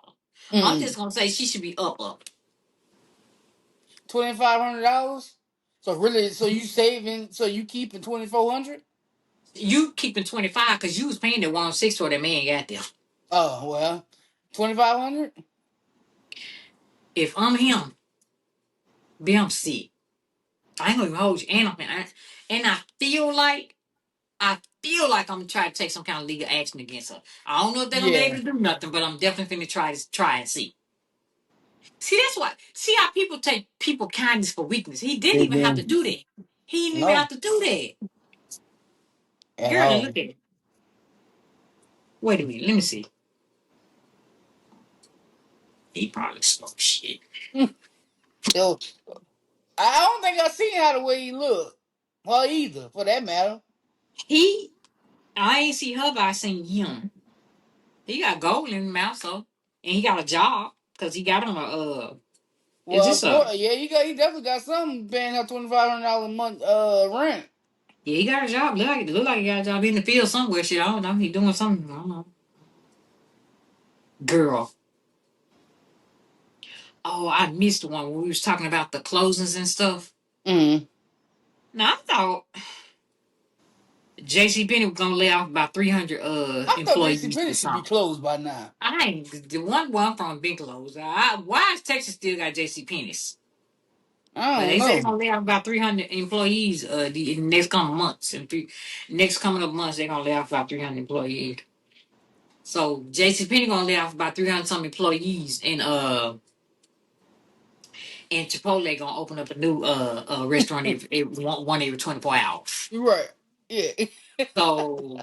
her. I'm Mm. just gonna say she should be up. $2,500. So really, so you saving, so you keeping 2,400. You keeping 25 because you was paying the 106 for that man got there. Oh well, 2,500. If I'm him, be I'm sick. I ain't gonna even hold you. And I feel like I'm gonna try to take some kind of legal action against her. I don't know if they're gonna be able Yeah. to do nothing, but I'm definitely gonna try and see. See, that's why. See how people take people kindness for weakness. He didn't They even have to do. do that. He didn't even No, have to do that. at Girl, and all. look at it. Wait a minute. Let me see. He probably spoke shit. Yo, I don't think I seen how the way he look. Well, either for that matter. He, I ain't see her, but I seen him. He got gold in his mouth, so and he got a job because he got on a is Well, this of a course, yeah, he definitely got something paying her $2,500 a month rent. yeah, he got a job. Look like he got a job in the field somewhere. Shit, I don't know. He doing something. I don't know. Girl. Oh, I missed one when we was talking about the closings and stuff. Mm. Now I thought JC Penney was gonna lay off about 300 I thought J.C. employees Penney or should be something. closed by now. I ain't the one from been closed. Why is Texas still got JC Penney's? I But don't they say they're know. gonna lay off about 300 employees the next coming months. Next coming up months, they're gonna lay off about 300 employees. So JC Penney gonna lay off about 300 some employees, and Chipotle gonna open up a new restaurant one every 24 hours. You're right. Yeah. So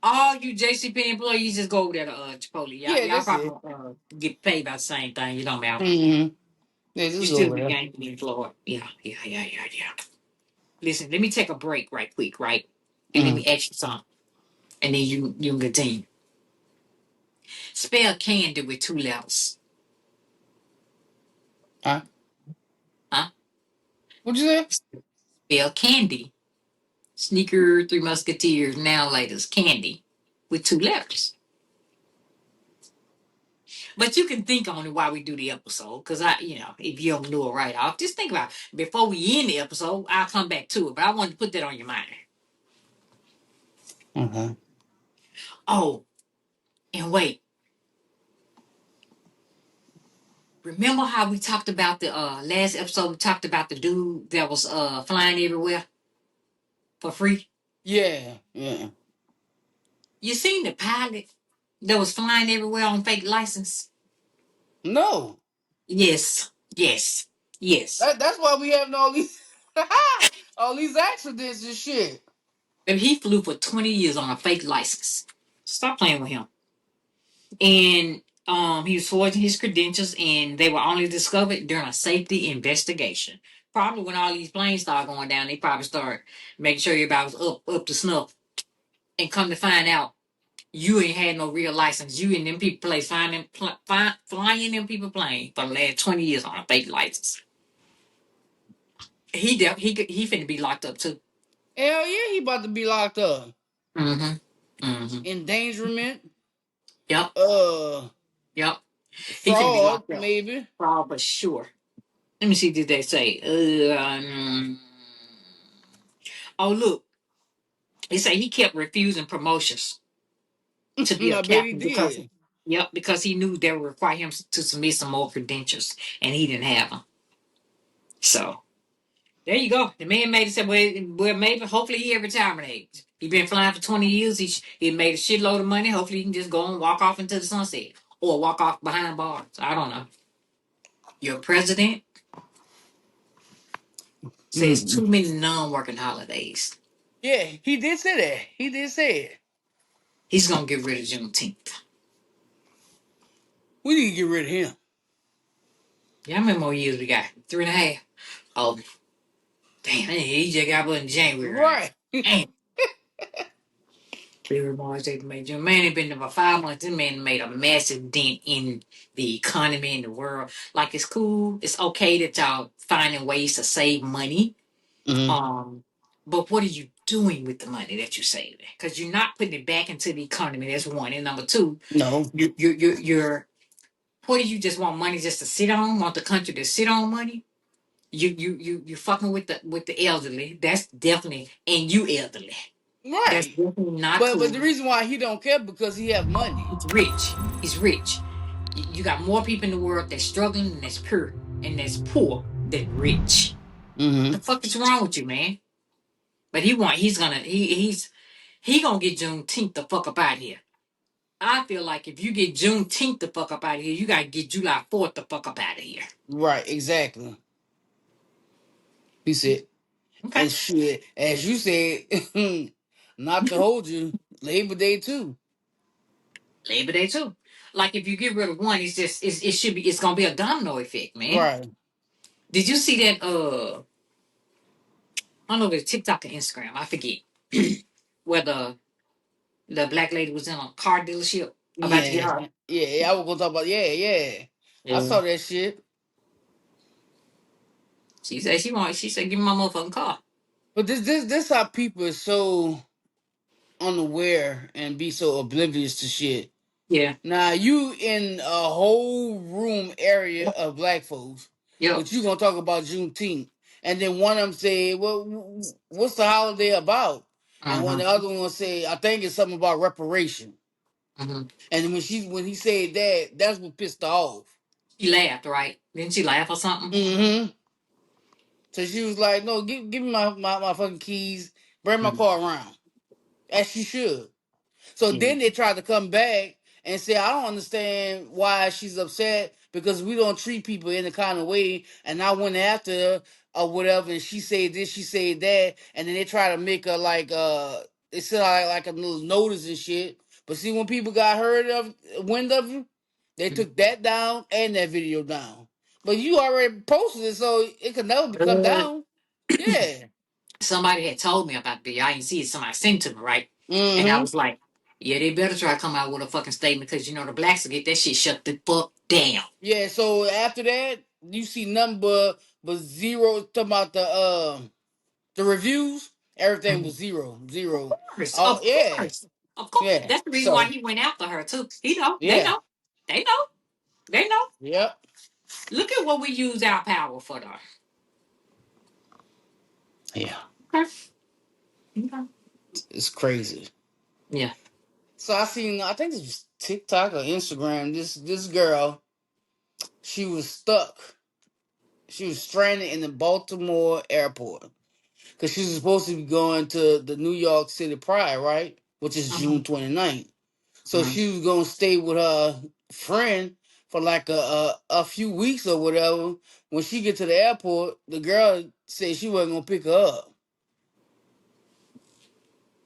all you JCP employees just go over there to Chipotle. Y'all, Yeah, y'all that's it. probably get paid about the same thing. You don't matter. Mm-hmm. Yeah, You just go still over be there. gainfully employed. Yeah. Listen, let me take a break right quick, right? And let Mm. me ask you something. And then you can continue. Spell candy with two letters. Huh? Huh? What'd you say? Spell candy. Sneaker, Three Musketeers, now latest candy with two letters. But you can think on it while we do the episode, because if you don't know it right off, just think about it. Before we end the episode, I'll come back to it. But I wanted to put that on your mind. Okay. Oh, and wait. Remember how we talked about the last episode? We talked about the dude that was flying everywhere for free. Yeah. Yeah. You seen the pilot that was flying everywhere on fake license? No. Yes. That's why we having all these all these accidents and shit. And he flew for 20 years on a fake license. Stop playing with him. And he was forging his credentials, and they were only discovered during a safety investigation. Probably when all these planes started going down, they probably started making sure everybody was up to snuff. And come to find out, you ain't had no real license. You and them people flying them people plane for the last 20 years on a fake license. He finna be locked up too. Hell yeah, he about to be locked up. Mm-hmm. Mm-hmm. Endangerment. Yep. Uh, Yep. He finna be fraud, locked up. maybe. Fraud, but sure. Let me see. Did they say? Oh, look. They say he kept refusing promotions to be a I bet he captain because, did. yep, because he knew they would require him to submit some more credentials, and he didn't have them. So there you go. The man made it. Said, well, maybe, hopefully, he at retirement age. He been flying for 20 years. He made a shitload of money. Hopefully, he can just go and walk off into the sunset or walk off behind bars. I don't know. Your president says Mm. too many non-working holidays. Yeah, he did say that. He did say it. He's gonna get rid of Juneteenth. We need to get rid of him. Yeah, how many more years we got? 3.5. Oh, damn, he just got put in January. Right. Damn. February, March, April, May, June. Man, it been there for 5 months. This man made a massive dent in the economy in the world. Like, it's cool. It's okay that y'all finding ways to save money. Mm. But what are you doing with the money that you're saving? Because you're not putting it back into the economy. That's one. And number two, No. you're what do you just want money just to sit on? Want the country to sit on money? You fucking with the elderly. That's definitely, and you elderly. That's Right. definitely not But the cool. reason why he don't care because he have money. He's rich. He's rich. You got more people in the world that's struggling and that's poor than rich. The Mm-hmm. fuck is wrong with you, man? But he gonna get Juneteenth the fuck up out of here. I feel like if you get Juneteenth the fuck up out of here, you gotta get July 4th the fuck up out of here. Right, exactly. He said, Okay. and shit, as you said, not to hold you, Labor Day too. Labor Day too. Like if you get rid of one, it's gonna be a domino effect, man. Right. Did you see that I don't know if it's TikTok or Instagram, I forget. Where the black lady was in a car dealership about to get Yeah. her. Yeah, I was gonna talk about yeah. I Yeah. saw that shit. She said give me my motherfucking car. But this how people are so unaware and be so oblivious to shit. Yeah. Now you in a whole room area Yep. of black folks, Yep. but you gonna talk about Juneteenth, and then one of them say, "Well, what's the holiday about?" And when Uh-huh. the other one say, "I think it's something about reparation." Uh-huh. And when he said that, that's what pissed her off. She laughed, right? Didn't she laugh or something? Mm-hmm. So she was like, "No, give me my fucking keys. Bring my Mm. car around." As she should. So Yeah. then they tried to come back and say, I don't understand why she's upset because we don't treat people in the kind of way. And I went after her or whatever, and she said this, she said that, and then they try to make her like they said like a little notice and shit. But see, when people got heard of wind of you, they Mm. took that down and that video down. But you already posted it, so it could never come Uh, down. Yeah. Somebody had told me about the video. I didn't see it. Somebody sent it to me, right? And I Mm-hmm. was like, yeah, they better try to come out with a fucking statement because the blacks will get that shit shut the fuck down. Yeah, so after that, you see nothing but zero. Talking about the reviews, everything was Mhm. zero, Of zero. course, Oh of yeah, course, of course. yeah. That's the reason why So he went after her too. He know, they yeah, know, they know, they know. yep, Look at what we use our power for, though. yeah. Okay. Okay. It's crazy. Yeah. So I seen, I think it was TikTok or Instagram. This girl, she was stuck. She was stranded in the Baltimore airport because she was supposed to be going to the New York City Pride, right? Which is Uh-huh. June 29th. So Uh-huh. she was gonna stay with her friend for like a few weeks or whatever. When she get to the airport, the girl said she wasn't gonna pick her up.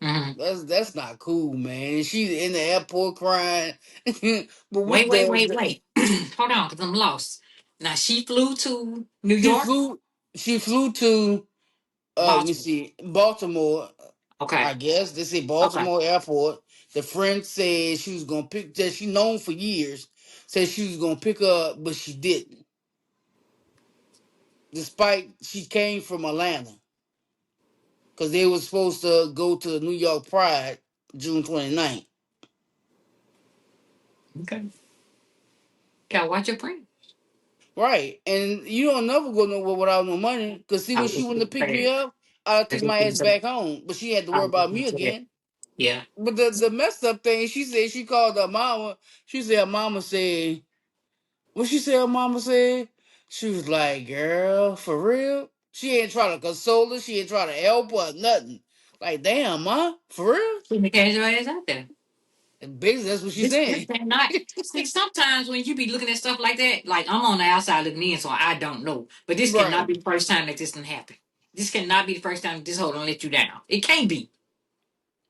Uh-huh. That's not cool, man. And she's in the airport crying. But Wait, what wait, wait, the wait. Hold on, because I'm lost. Now she flew to New she York, flew she flew to let me Baltimore. see, Baltimore. I Okay. guess they say Okay. Baltimore Airport. The friend said she was gonna pick that she known for years. Said she was gonna pick her up, but she didn't. Despite she came from Atlanta, because they were supposed to go to the New York Pride June 29th. Okay. Gotta watch your friend. Right. And you don't never go nowhere without no money. Because see, I when was she just wouldn't gonna have picked say me that. up, I'd I take was just my gonna ass say back home. But she had to I worry was just about gonna me say that. again. Yeah. But the messed up thing, she said she called her mama. She said her mama said, what she said her mama said? She was like, girl, for real? She ain't trying to console her. She ain't trying to help her or nothing. Like, damn, ma, for real? Keep the casual ass out there. And basically, that's what she's This saying. cannot see. Sometimes when you be looking at stuff like that, like I'm on the outside looking in, so I don't know. But this cannot Right. be the first time that this can happen. This cannot be the first time this hoe don't let you down. It can't be.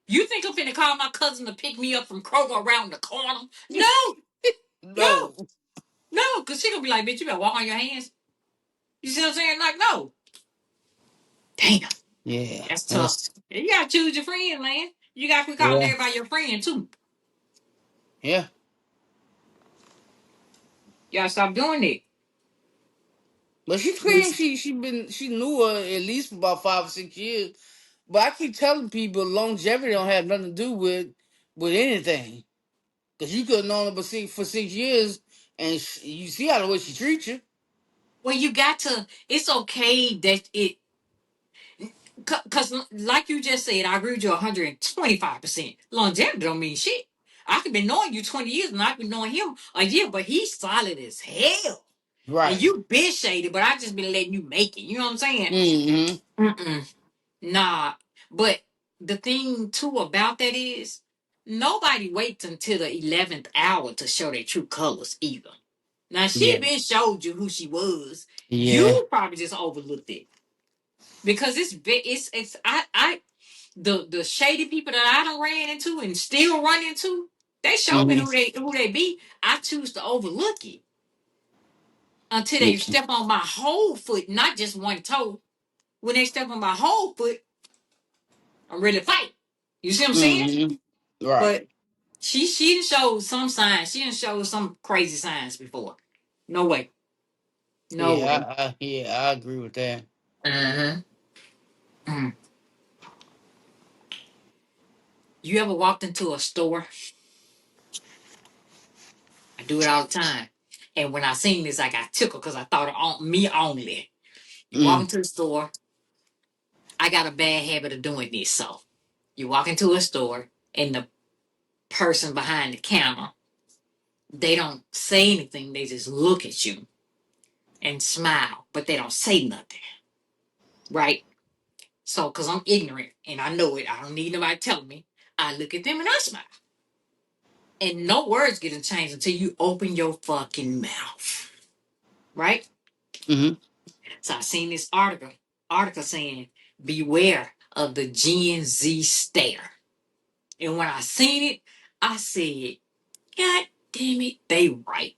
You think I'm finna call my cousin to pick me up from Kroger around the corner? No, no, No. no, because she gonna be like, bitch, you better walk on your hands. You see what I'm saying? Like, no. Damn, Yeah. that's tough. That's You gotta choose your friend, man. You gotta quit calling yeah. everybody your friend too. Yeah. You gotta stop doing it. But she claims she knew her at least for about 5 or 6 years. But I keep telling people longevity don't have nothing to do with anything. Because you could have known her for 6 years, and you see how the way she treats you. Well, you got to. It's okay that it, because like you just said, I agree with you 125%. Longevity don't mean shit. I could be knowing you 20 years and I could be knowing him a year, but he's solid as hell. And Right. you been shaded, but I just been letting you make it. You know what I'm saying? Mm-hmm. Mm-mm. Nah. But the thing too about that is nobody waits until the 11th hour to show their true colors either. Now she Yeah. been showed you who she was. Yeah. You probably just overlooked it because it's I the shady people that I done ran into and still run into. They show me Mm-hmm. who they be. I choose to overlook it until they Yeah. step on my whole foot, not just one toe. When they step on my whole foot, I'm ready to fight. You see what I'm saying? Mm-hmm. Right. But she didn't show some signs. She didn't show some crazy signs before. No way. No way. Yeah, I agree with that. Uh-huh. Mm. You ever walked into a store? I do it all the time. And when I seen this, I got tickled because I thought of me only. You walk Mm. into the store. I got a bad habit of doing this. So you walk into a store and the person behind the counter, they don't say anything. They just look at you and smile, but they don't say nothing. Right? So, because I'm ignorant and I know it, I don't need nobody telling me. I look at them and I smile. And no words get changed until you open your fucking mouth. Right? Mm-hmm. So I seen this article saying, beware of the Gen Z stare. And when I seen it, I said, God damn it, they right.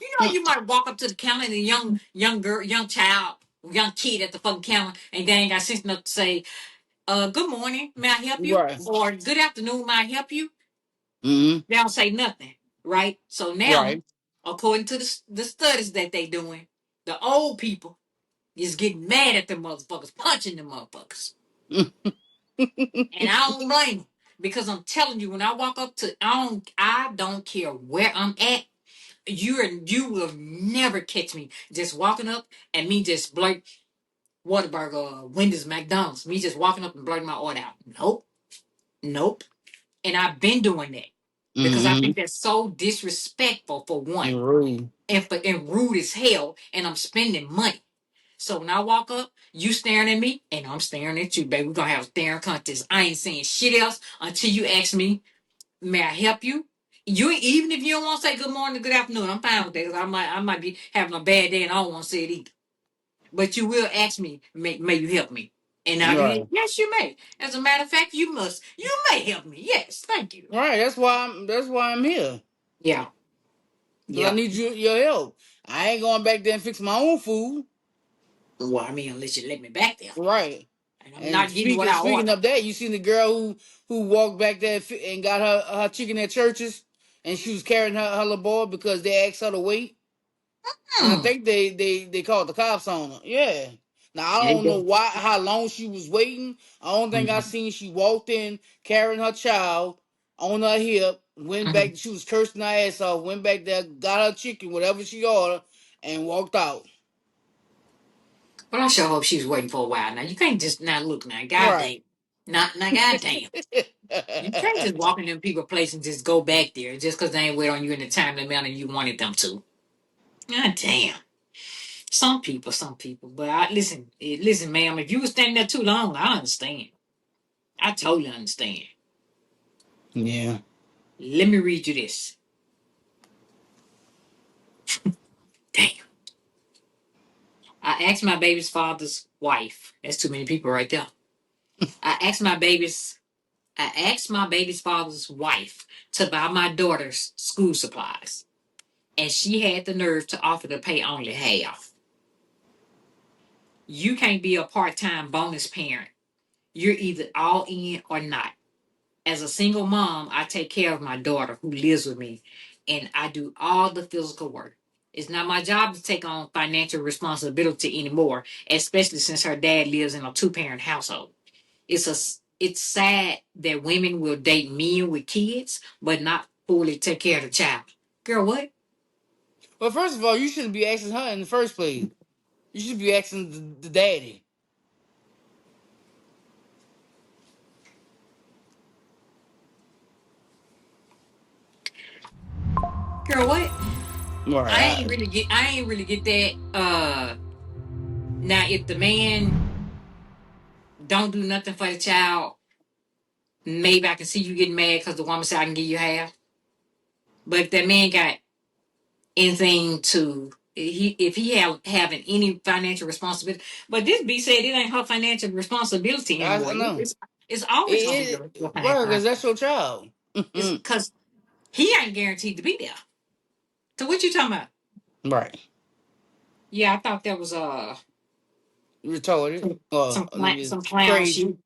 You know, you might walk up to the counter and a young girl, young child, young kid at the fucking counter, and they ain't got sense enough to say, good morning, may I help you? Right. Or good afternoon, may I help you? Mm-hmm. They don't say nothing, right? So now, Right. according to the studies that they doing, the old people is getting mad at them motherfuckers, punching them motherfuckers. And I don't blame them. Because I'm telling you, when I walk up to I don't care where I'm at, you will never catch me just walking up and me just blurt Whataburger, Wendy's, McDonald's, me just walking up and blurting my order out. Nope, nope. And I've been doing that because I Mm-hmm. think that's so disrespectful for one, And rude. and rude as hell. And I'm spending money. So when I walk up, you staring at me, and I'm staring at you, baby. We're gonna have a staring contest. I ain't saying shit else until you ask me, may I help you? You even if you don't want to say good morning, good afternoon, I'm fine with that. 'Cause I might be having a bad day and I don't want to say it either. But you will ask me, may you help me? And I'll be, Right. yes, you may. As a matter of fact, you must. You may help me. Yes, thank you. Right. That's why I'm here. Yeah, Because I yeah. need your help. I ain't going back there and fix my own food. Well, I mean, unless you let me back there. Right. And I'm And not getting what speaking I speaking ordered. of that, you seen the girl who walked back there and got her chicken at churches, and she was carrying her little boy because they asked her to wait. And I Hmm. think they called the cops on her. Yeah. Now I There you don't know go. why how long she was waiting. I don't think I Mhm, seen she walked in carrying her child on her hip, went back. mhm. She was cursing her ass off. Went back there, got her chicken, whatever she ordered, and walked out. But I sure hope she was waiting for a while. Now, you can't just, now look now, Right. goddamn. Not, now, goddamn. You can't just walk into people place and just go back there just because they ain't wait on you in the timely manner you wanted them to. God damn. Some people. But listen, ma'am, if you were standing there too long, I understand. I totally understand. Yeah. Let me read you this. Damn. I asked my baby's father's wife. That's too many people right there. I asked my baby's I asked my baby's father's wife to buy my daughter's school supplies, and she had the nerve to offer to pay only half. You can't be a part-time bonus parent. You're either all in or not. As a single mom, I take care of my daughter who lives with me, and I do all the physical work. It's not my job to take on financial responsibility anymore, especially since her dad lives in a two-parent household. It's sad that women will date men with kids, but not fully take care of the child. Girl, what? Well, first of all, you shouldn't be asking her in the first place. You should be asking the daddy. Girl, what? Right. I ain't really get that. Now if the man don't do nothing for the child, maybe I can see you getting mad because the woman said I can give you half. But if that man got anything to if he having any financial responsibility, but this B said it ain't her financial responsibility I anymore. know. It's always gonna be your Right, financial. because that's your child. It's because he ain't guaranteed to be there. So what you talking about? Right. Yeah, I thought that was Retarded. some It's clown crazy. shit.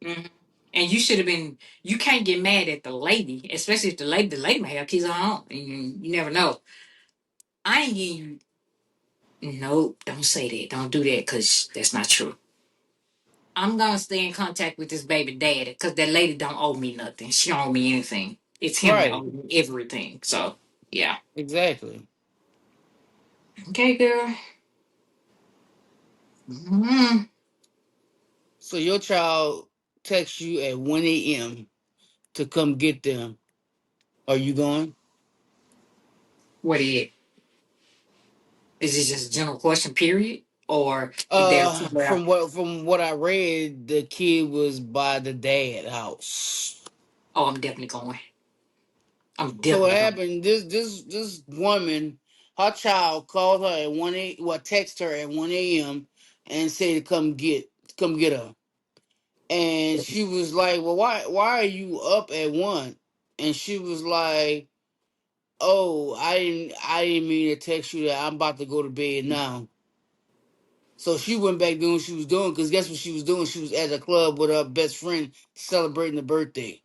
Mhm. And you should have been. You can't get mad at the lady, especially if the lady may have kids on her own. You never know. I ain't getting you. Nope, don't say that. Don't do that because that's not true. I'm gonna stay in contact with this baby daddy because that lady don't owe me nothing. She don't owe me anything. It's him that Right. owes me everything. So yeah. Exactly. Okay, girl. Mm-hmm. So your child texts you at 1 a.m. to come get them. Are you going? What is it? Just a general question, period, or is there somewhere? From what I read, the kid was by the dad house. Oh, I'm definitely going. I'm So what definitely going. happened? This woman, her child called her at 1 a. Well, text her at 1 a.m. and said to come get her. And she was like, "Well, why are you up at 1?" And she was like, "Oh, I didn't mean to text you that. I'm about to go to bed now." So she went back doing what she was doing because guess what she was doing? She was at a club with her best friend celebrating the birthday.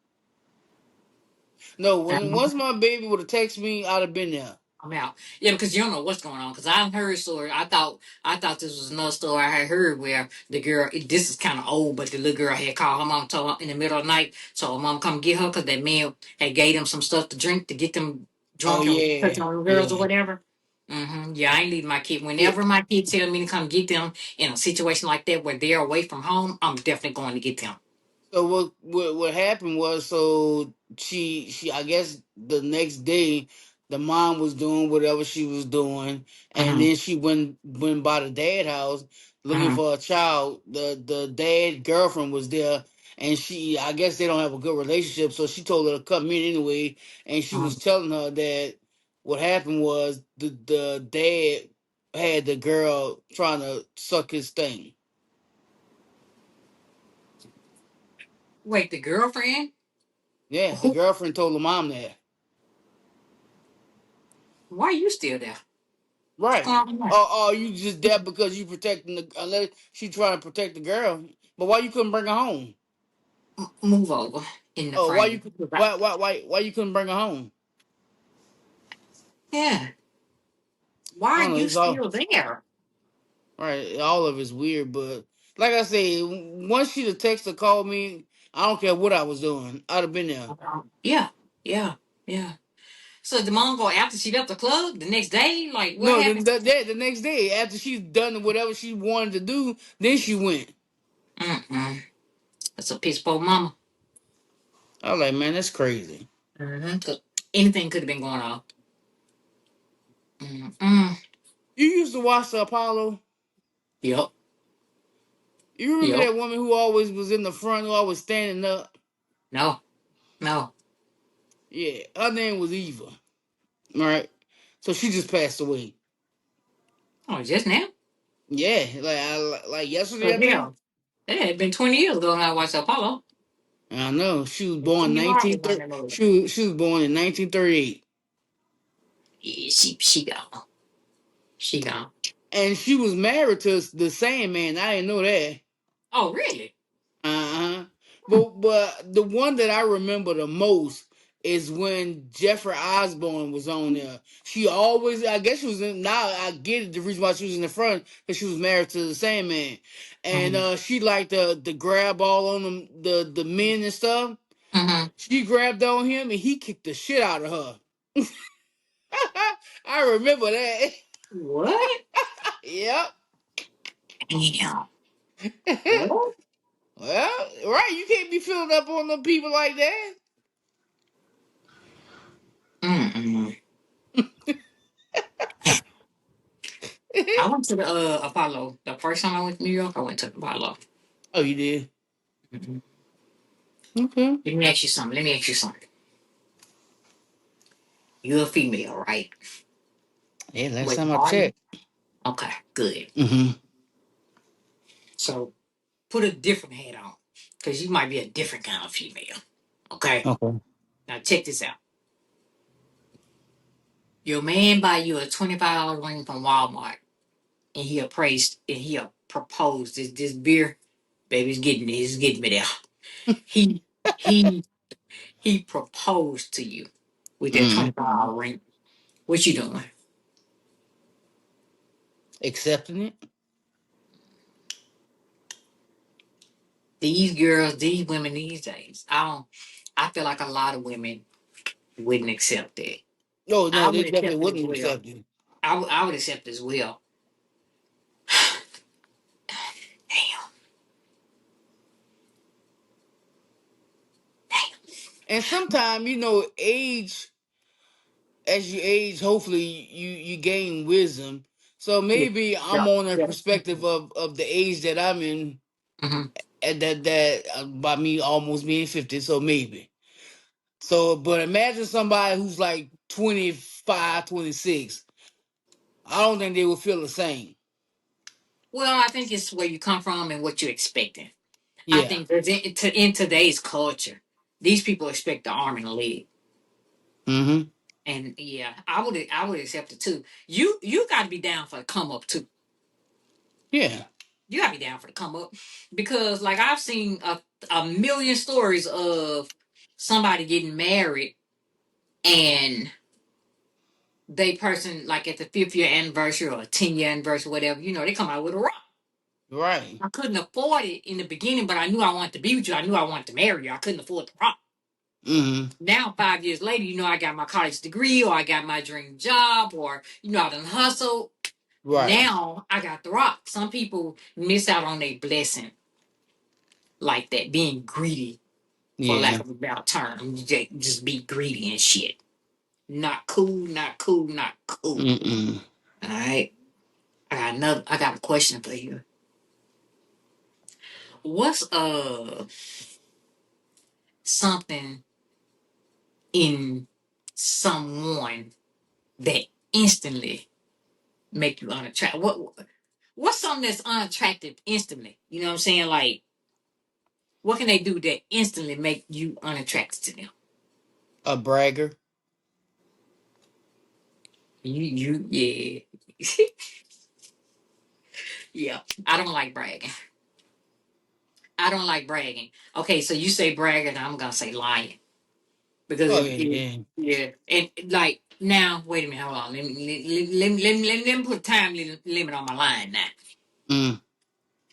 No, when Um, once my baby would have texted me, I'd have been there. I'm out. Yeah, because you don't know what's going on. Because I heard a story. I thought this was another story I had heard where the girl. This is kind of old, but the little girl had called her mom, told her in the middle of the night, so her mom come get her because that man had gave them some stuff to drink to get them Oh drunk and touch yeah, on the girls or yeah, whatever. Yeah, I ain't leaving my kid. yeah. Whenever my kid tell me to come get them in a situation like that where they're away from home, I'm definitely going to get them. So what happened was so she I guess the next day the mom was doing whatever she was doing and hmm then she went by the dad house looking hmm for a child. The dad girlfriend was there and she I guess they don't have a good relationship so she told her to come in anyway and she hmm was telling her that what happened was the dad had the girl trying to suck his thing. Wait, the girlfriend? Yeah, the Who? girlfriend told the mom that. Why are you still there? What's Right. going on? Or you just there because you protecting the unless she trying to protect the girl. But why you couldn't bring her home? Move over in the Oh, why frame. you why you couldn't bring her home? Yeah. Why I are don't know. you It's all still there? right. All of it's weird, but like I say, once she'd have texted or called me, I don't care what I was doing. I'd have been there. Yeah. Yeah. Yeah. So the mom go after she left the club the next day? Like what No, happened? the next day after she's done whatever she wanted to do, then she went. Mm-mm. That's a piss poor mama. I was like, man, that's crazy. Mm-hmm. Anything could have been going on. Mm-mm. You used to watch the Apollo. Yep. You remember Yep. that woman who always was in the front, who always standing up? No. No. Yeah, her name was Eva. All right, so she just passed away. Oh, just now? Yeah, like yesterday, Oh, I think. hell. That had been 20 years ago when I watched Apollo. I know she was And born Steve Harvey was on 1930. that movie. She was born in 1938, Yeah, she gone. She gone. and she was married to the same man. I didn't know that. Oh, really? Uh-huh. But the one that I remember the most is when Jeffrey Osborne was on there. She always, I guess she was in. Now I get it. The reason why she was in the front because she was married to the same man, and Mm-hmm. she liked the grab all on them the men and stuff. Mm-hmm. She grabbed on him and he kicked the shit out of her. I remember that. What? Yep. Damn. Well, Well, right, you can't be filling up on the people like that. mm-mm. I went to the Apollo. The first time I went to New York, I went to the Apollo. Oh, you did? Mhm. Okay. Let me ask you something. Let me ask you something. You're a female, right? Yeah, last Wait, time I are you? checked. Okay, good. Mm-hmm. So put a different hat on, because you might be a different kind of female. Okay. Okay. Now check this out. Your man buy you a $25 ring from Walmart, and he appraised and he proposed this beer, baby. It's getting me there. He he he proposed to you with that Mm-hmm. $25 ring. What you doing? Accepting it? These girls, these women these days, I don't. I feel like a lot of women wouldn't accept that. No, I no, they would definitely accept it as wouldn't well. accept it. I would accept it as well. Damn, damn. And sometimes, age, as you age, hopefully you gain wisdom. So Yeah, maybe I'm yeah, on a yeah. perspective of the age that I'm in, Hmm. at that by me almost being 50. So maybe. So, but imagine somebody who's like 25, 26. I don't think they would feel the same. Well, I think it's where you come from and what you're expecting. I Yeah. think that in today's culture, these people expect the arm and a leg. Mm-hmm. And yeah, I would accept it too. You got to be down for the come up too. Yeah. You got to be down for the come up because like I've seen a million stories of somebody getting married and they person like at the 5th year anniversary or a 10 year anniversary, whatever, they come out with a rock. Right. I couldn't afford it in the beginning, but I knew I wanted to be with you. I knew I wanted to marry you. I couldn't afford the rock. Mm-hmm. Now, 5 years later, I got my college degree or I got my dream job or, I done hustle. Right. Now I got the rock. Some people miss out on their blessing like that, being greedy, for lack Yeah. of a better term. Just be greedy and shit. Not cool, not cool, not cool. Mm-mm. All right. I got a question for you. What's something in someone that instantly make you unattractive? What's something that's unattractive instantly? You know what I'm saying? Like, what can they do that instantly make you unattracted to them? A bragger. Yeah. Yeah. I don't like bragging. I don't like bragging. Okay, so you say bragging, I'm gonna say lying because Oh, yeah. yeah, and like now, wait a minute, hold on. Let me put a time limit on my lying now. Mm.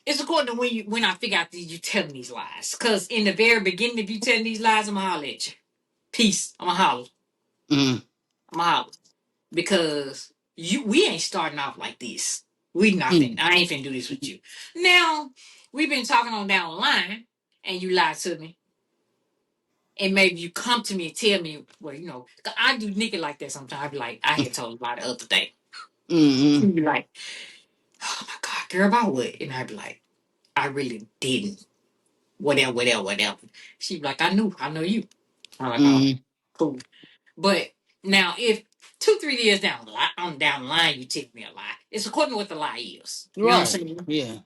It's according to when I figure out that you telling these lies. Cause in the very beginning, if you telling these lies, I'm gonna holler at you. Peace. I'm gonna holler. Mm. I'm gonna holler because we ain't starting off like this. We nothing. Mm. I ain't finna do this with you. Now we've been talking on down the line, and you lied to me, and maybe you come to me and tell me, well, 'cause I do nigga like that sometimes. I be like, I had told a lie the other day. Mm. She'd be like, oh my god, girl, about what? And I'd be like, I really didn't. Whatever, whatever, whatever. She'd be like, I know you. I'm like, oh, Mm. cool. But now, if 2, 3 years down the line, you tell me a lie, it's according to what the lie is. You know what I'm Right. saying? Yeah.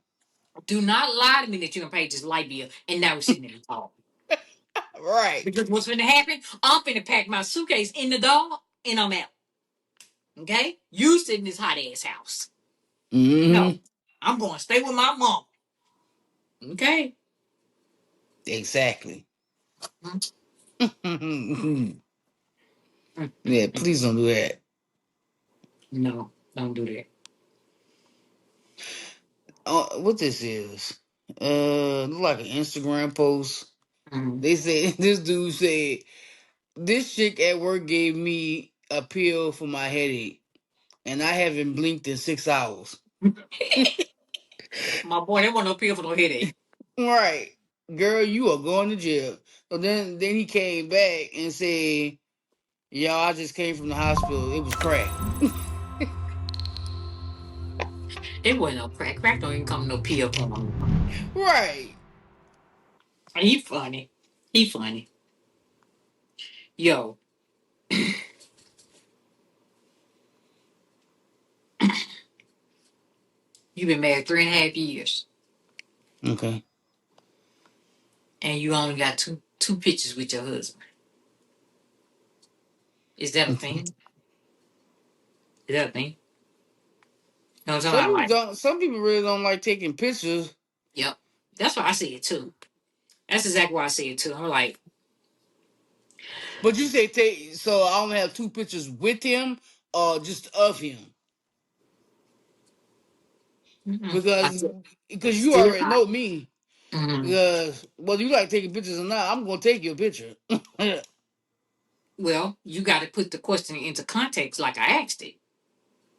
Do not lie to me that you're gonna pay this light bill and now we're sitting in the hall. Right. Because what's gonna happen? I'm finna pack my suitcase in the door and I'm out. Okay? You sit in this hot ass house. No, Mm. I'm going to stay with my mom. Okay? Exactly. Mm-hmm. Yeah, please don't do that. No, don't do that. What this is? Look like an Instagram post. Mm-hmm. They say this dude said this chick at work gave me a pill for my headache, and I haven't blinked in 6 hours. My boy, there wasn't no pill for no headache. Right. Girl, you are going to jail. So then he came back and said, "Yo, I just came from the hospital. It was crack." It wasn't no crack. Crack don't even come in no pill form. Right. He funny. He funny. Yo, you been married 3.5 years, Okay. and you only got two pictures with your husband. Is that a Okay. thing? Is that a thing? You know what I'm Some talking about? people Like, don't. Some people really don't like taking pictures. yep. That's why I see it too. That's exactly why I see it too. I'm like, But you say take. So I only have two pictures with him, or just of him, mm-mm. because I you still already not. know me. Mm-hmm. Because whether you like taking pictures or not, I'm gonna take your picture. That's Well, you got to put the question into context, like I asked it.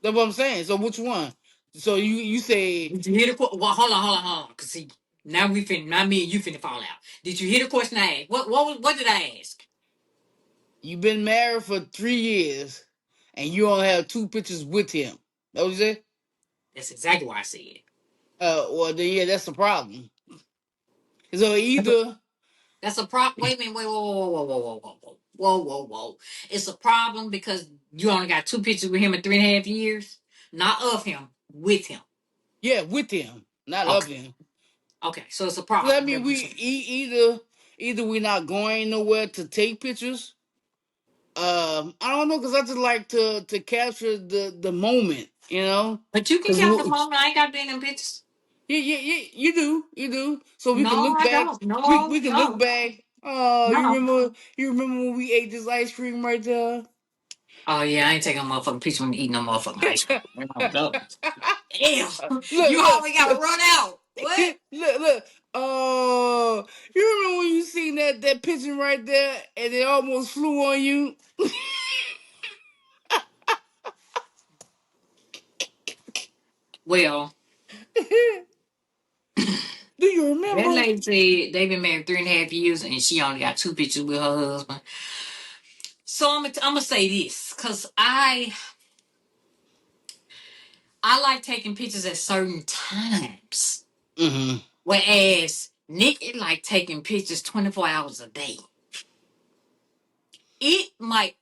what I'm saying. So which one? So you say Did you hear the question? Well, hold on. Cause see, now me and you finna fall out. Did you hear the question I asked? What did I ask? you've been married for 3 years and you only have two pictures with him. That what you say? That's exactly why I said it. Well then yeah, that's the problem. So either That's a problem. Wait a minute. Wait. Whoa. It's a problem because you only got two pictures with him in 3.5 years, not of him, with him. yeah, with him, not of Okay. him. Okay. So it's a So that problem. mean That's what we I'm saying. either we're not going nowhere to take pictures. I don't know because I just like to capture the moment, you know. But you can Because count the moment. I ain't got to be in them pictures. yeah, you do. So we can No, look I back. don't. We No, can look no, back. Oh, no. you remember when we ate this ice cream right there? Oh yeah, I ain't taking a motherfucking picture when you eat no motherfucking ice cream. No, no. Damn, Look, you look, always gotta run out. What? look. Oh, you remember when you seen that pigeon right there and it almost flew on you? Well, Do you that remember? lady said they've been married 3.5 years and she only got two pictures with her husband. So I'm gonna say this because I like taking pictures at certain times, Mm-hmm. whereas Nick it like taking pictures 24 hours a day. It might.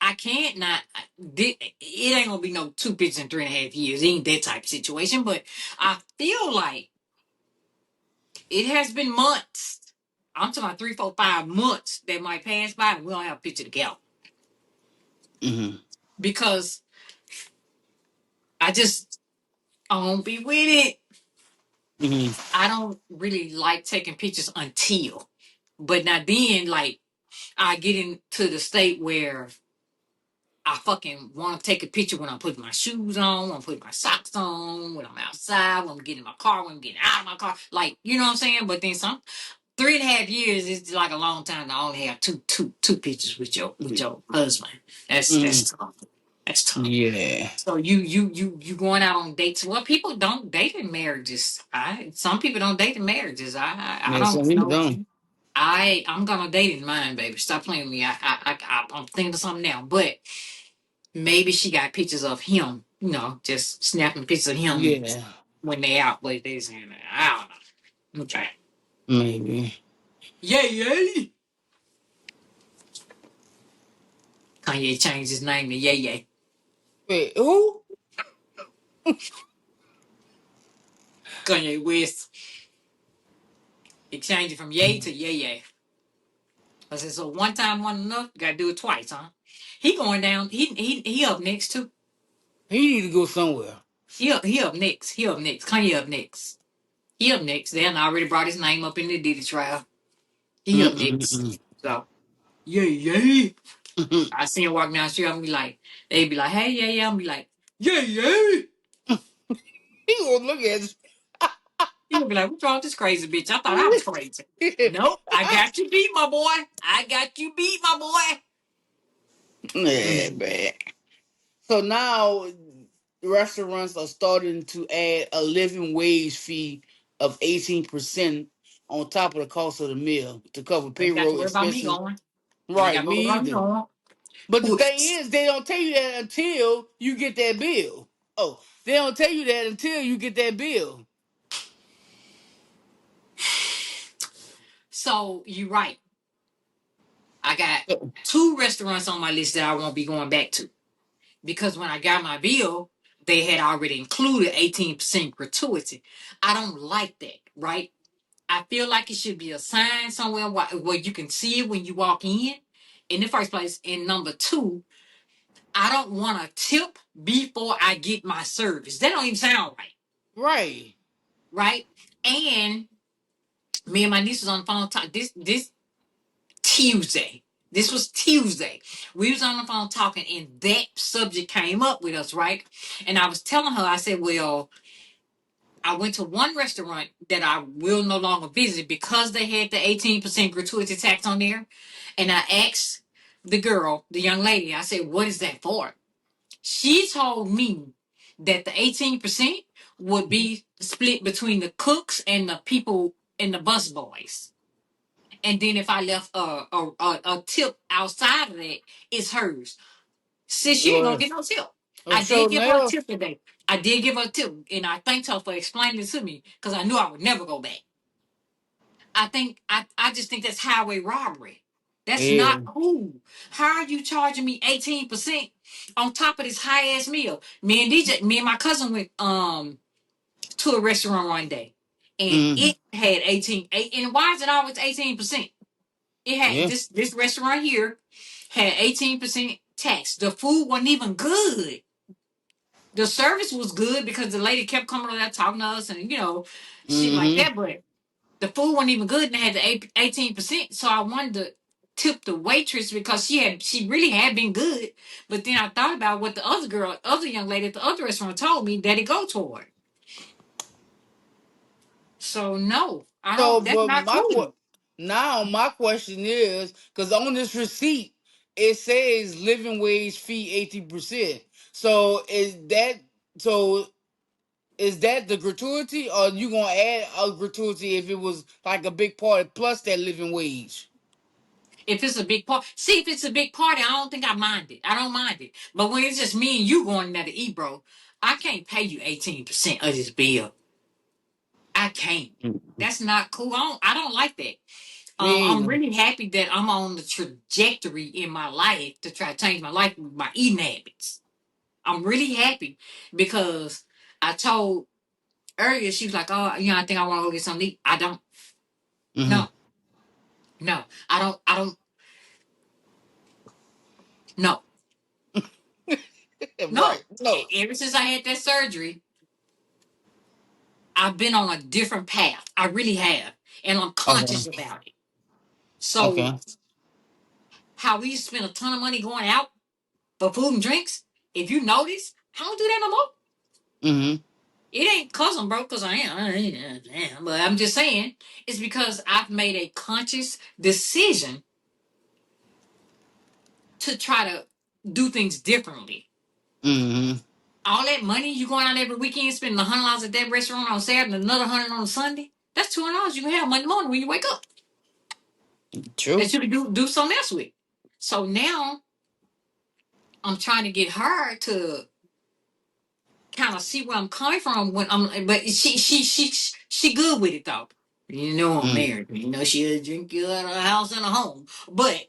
I can't not. It ain't gonna be no two pictures in 3.5 years. It ain't that type of situation. But I feel like it has been months. I'm talking about 3, 4, 5 months that might pass by and we don't have a picture together Mm-hmm. because I don't be with it. Mm-hmm. I don't really like taking pictures until. But now then, like I get into the state where I fucking want to take a picture when I'm putting my shoes on, when I'm putting my socks on, when I'm outside, when I'm getting in my car, when I'm getting out of my car. Like, you know what I'm saying? But then some 3.5 years is like a long time to only have two pictures with your husband. Mm-hmm. That's tough. That's tough. Yeah. So you going out on dates? Well, people don't date in marriages. Some people don't date in marriages. I Yeah, some don't people know. don't. I'm gonna date in mine, baby. Stop playing with me. I'm thinking of something now, but maybe she got pictures of him. You know, just snapping pictures of him Yeah, when they out. But they saying I don't know. Okay. maybe. Yay yay. Kanye changed his name to Yay Yay. Wait, who? Kanye West. He changed it from Yay to Yay Yay. I said so one time, one enough. You gotta do it twice, huh? He going down. He up next too. He need to go somewhere. He up next. He up next. Kanye up next. He up next. They done already brought his name up in the Diddy trial. He up next. Mm-mm-mm. So yay yay. I see him walking down the street. I'm be like, they be like, hey yeah yeah. I'm be like, yay yay. He gonna look at He gonna be like, what's wrong with this crazy bitch? I thought I was crazy. you. Nope, I got you beat, my boy. I got you beat, my boy. Yeah, man. So now, restaurants are starting to add a living wage fee of 18% on top of the cost of the meal to cover You ain't got to payroll worry about me expenses. going. You ain't Right, got to worry me about me either. going. But the Who- thing is, they don't tell you that until you get that bill. Oh, they don't tell you that until you get that bill. So you're right. I got So, two restaurants on my list that I won't be going back to because when I got my bill, they had already included 18% gratuity. I don't like that, right? I feel like it should be a sign somewhere where you can see it when you walk in the first place. And number two, I don't want to tip before I get my service. That don't even sound right, right. right? And me and my niece was on the phone this Tuesday. This was Tuesday. We was on the phone talking, and that subject came up with us, right? And I was telling her, I said, well, I went to one restaurant that I will no longer visit because they had the 18% gratuity tax on there. And I asked the girl, the young lady, I said, what is that for? She told me that the 18% would be split between the cooks and the people and the bus boys. And then if I left a tip outside of that, it's hers. Sis, she ain't gonna Well, get no tip. well, I so did give her a now, tip today. I did give her a tip, and I thanked her for explaining it to me because I knew I would never go back. I just think that's highway robbery. That's yeah. not cool. How are you charging me 18% on top of this high ass meal? Me and my cousin went to a restaurant one day, and Mm-hmm. it had 18. And why is it always 18%? It had Yeah. this restaurant here had 18% tax. The food wasn't even good. The service was good because the lady kept coming over there talking to us and shit like Mm-hmm. that. But the food wasn't even good and it had the 18%. So I wanted to tip the waitress because she really had been good. But then I thought about what the other young lady at the other restaurant told me that it go toward. So no, I So, don't. That's but not cool. now my question is, because on this receipt it says living wage fee 18%. So so is that the gratuity, or you gonna add a gratuity if it was like a big party plus that living wage? If it's a big party, see if it's a big party, I don't think I mind it. I don't mind it. But when it's just me and you going there to eat, bro, I can't pay you 18% of this bill. I can't. Mm. That's not cool. I don't like that. Me I'm either. really happy that I'm on the trajectory in my life to try to change my life with my eating habits. I'm really happy because I told earlier she was like, "Oh, I think I want to go get something to eat." I don't. Hmm. No, no, I don't. I don't. No, no. Right. No. Ever since I had that surgery, I've been on a different path. I really have, and I'm conscious Okay. about it. So, Okay. how we used to spend a ton of money going out for food and drinks? If you notice, I don't do that no more. Hmm. It ain't cause I'm broke, cause I am. But I'm just saying, it's because I've made a conscious decision to try to do things differently. Hmm. All that money you going out every weekend, spending $100 at that restaurant on Saturday, and another 100 on Sunday. That's $200 you can have Monday morning when you wake up. True. That you can do something else with. So now I'm trying to get her to kind of see where I'm coming from when but she good with it though. I'm Mm. married. She'll drink you at a house and a home. But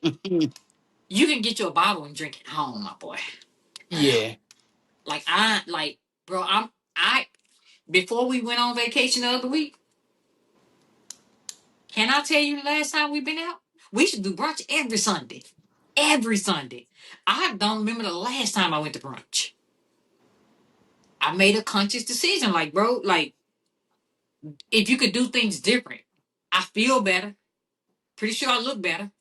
you can get your bottle and drink at home, my boy. Yeah. Like bro, I before we went on vacation the other week, can I tell you the last time we've been out? We should do brunch every Sunday. Every Sunday. I don't remember the last time I went to brunch. I made a conscious decision, like, bro, like, if you could do things different, I feel better. Pretty sure I look better.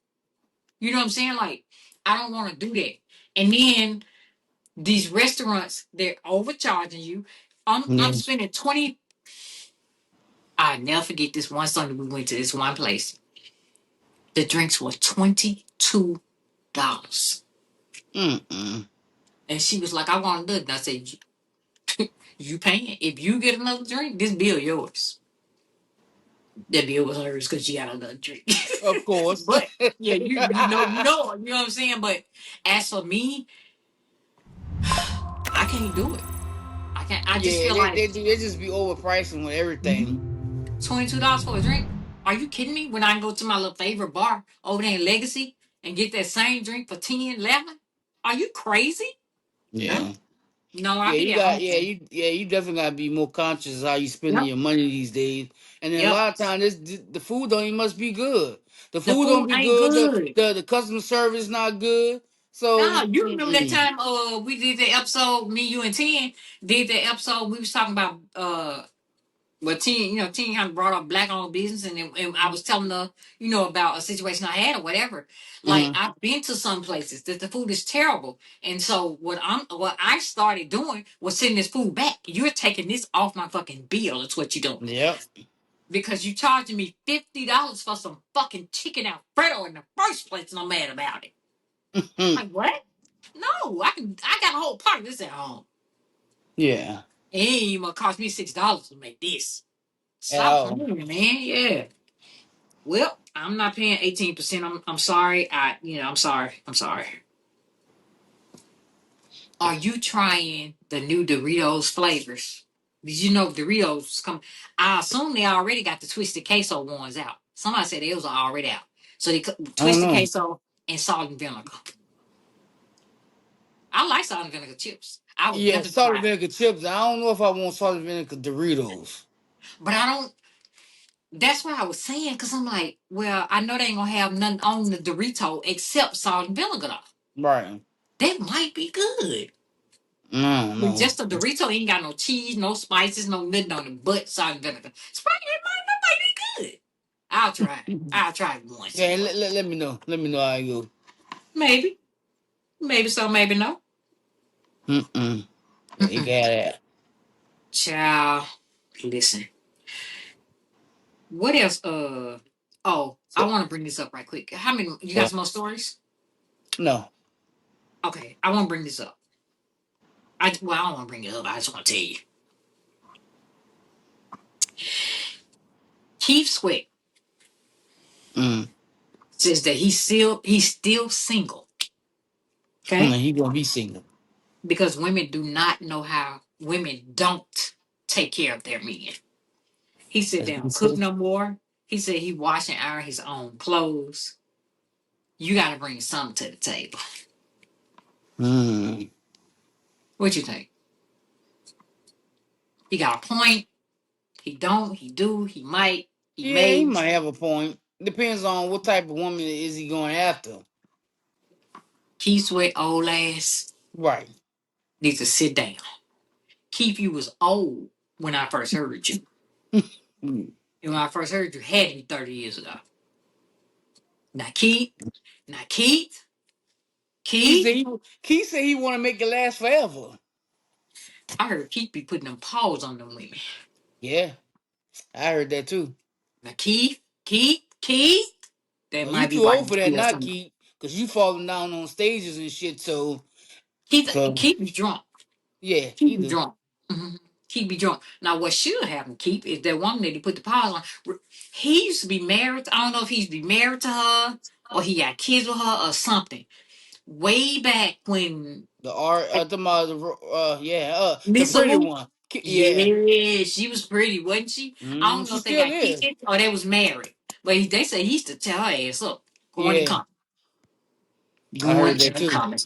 You know what I'm saying? Like, I don't want to do that. And then these restaurants, they're overcharging you. I'm Yeah. spending 20. I never forget this one Sunday we went to this one place. The drinks were $22. Mm-mm. And she was like, I want to do it. And I said, You paying. If you get another drink, this bill yours. That bill was hers because you got another drink. Of course. But yeah, you know what I'm saying. But as for me, I can't do it. I can't. I just Yeah, feel like they just be overpricing with everything. $22 for a drink. Are you kidding me? When I go to my little favorite bar over there in Legacy and get that same drink for 10, 11? Are you crazy? No, Yeah. no. I'll Yeah, be you at got home. yeah, you definitely gotta be more conscious of how you spending Yep, your money these days. And then a yep. lot of times the food don't even must be good. The The food don't food be ain't good, good. the customer service not good. Nah, So you remember that time we did the episode, me, you, and Ten did the episode. We was talking about well, Ten, Ten kind of brought up black owned business, and I was telling her, about a situation I had or whatever. Like mhm. I've been to some places that the food is terrible, and so what I started doing was sending this food back. You're taking this off my fucking bill. That's what you're doing Yep. because you charging me $50 for some fucking chicken Alfredo in the first place, and I'm mad about it. Like what? No, I got a whole part of this at home. Yeah. It ain't even gonna cost me $6 to make this. At Stop all. playing, man. Yeah. Well, I'm not paying 18%. I'm sorry. I'm sorry. I'm sorry. Are you trying the new Doritos flavors? Did you know Doritos come? I assume they already got the twisted queso ones out. Somebody said those are already out. So they I don't twisted know. queso and salt and vinegar. I like salt and vinegar chips. I would Yeah, definitely salt and try it. vinegar chips. I don't know if I want salt and vinegar Doritos. But I don't. That's what I was saying, because I'm like, well, I know they ain't gonna have nothing on the Dorito except salt and vinegar. Though. Right. That might be good. I don't But know. just a Dorito ain't got no cheese, no spices, no nothing on it but salt and vinegar. Sprite, that might be good. I'll try it. I'll try it once Yeah, anyway. let me know. Let me know how you go. Maybe. Maybe so, maybe no. Mm-mm. Yeah, you got Mm-mm. that. Child, listen. What else? Oh, I So, want to bring this up right quick. How many? You got so some more stories? no. Okay, I want to bring this up. I don't want to bring it up. I just want to tell you. Keith Sweat Mm. says that he's still single. Okay, He gonna be single. because women don't take care of their men. He said That's they what he don't cook said. no more. He said he wash and iron his own clothes. You got to bring something to the table. Mm. What you think? He got a point. He don't. He do. He might. He Yeah, he may. might have a point. Depends on what type of woman is he going after. Keith Sweat old ass Right. needs to sit down. Keith, you was old when I first heard you. Mm. And when I first heard you, had to be 30 years ago. Now Keith, now Keith, He said Keith, he want to make it last forever. I heard Keith be putting them paws on them women. Yeah, I heard that too. Now Keith, that Oh, you might be too why old you for that, feel not something. Keith, because you falling down on stages and shit. So Keith be drunk. yeah, Keith he be do. drunk. Mm-hmm. Keith be drunk. Now what should happen, Keith, is that woman that he put the paws on. He used to be married. I don't know if he used to be married to her or he got kids with her or something. Way back when The art, yeah, the Lisa pretty who? one. Yeah, Yeah, she was pretty, wasn't she? I don't know she if they still got is. kids or they was married. But they say he used to tell her ass up. Going and Yeah, coming. I Going heard that and too. coming.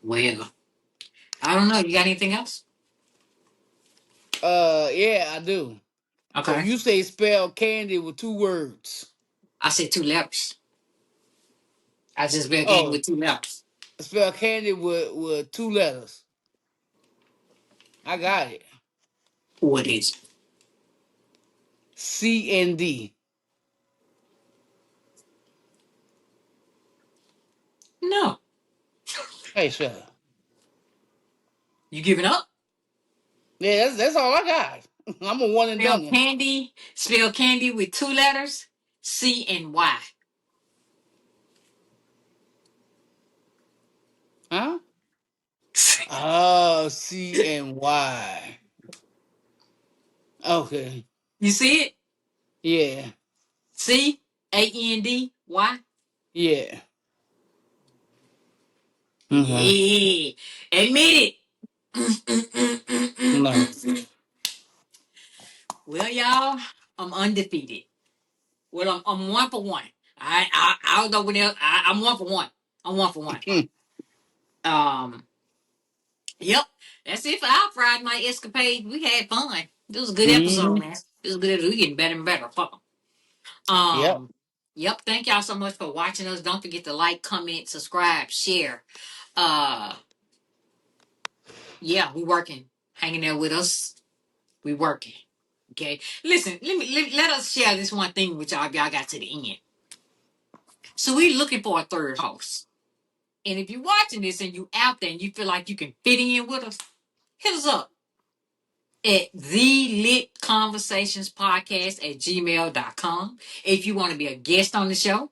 Well, I don't know. You got anything else? Yeah, I do. So Okay. you say spell candy with two words. I said two letters. I just been game Oh, with two letters. spell candy with two letters. I got it. What is it? CND. No. Hey, shut up. You giving up? Yeah, that's all I got. I'm a one and Spell done. candy. Spell candy with two letters. C and Y. Huh? CNY. Okay. You see it? Yeah. Candy. Yeah. Okay. Yeah. Admit it. No. Well, y'all, I'm undefeated. Well, I'm 1 for 1. I don't know what else. I'm 1 for 1. I'm 1 for 1. Um, yep. That's it for our Friday night escapade. We had fun. It was a good episode, Mm-hmm. man. It was a good episode. We getting better and better. Fuck 'em. Yep. Yep. Thank y'all so much for watching us. Don't forget to like, comment, subscribe, share. Uh, yeah, we working. Hanging there with us. We working. Okay. Listen, let us share this one thing with y'all. Y'all got to the end. So we looking for a third host. And if you're watching this and you out there and you feel like you can fit in with us, hit us up at the lit conversations podcast at gmail.com. If you want to be a guest on the show,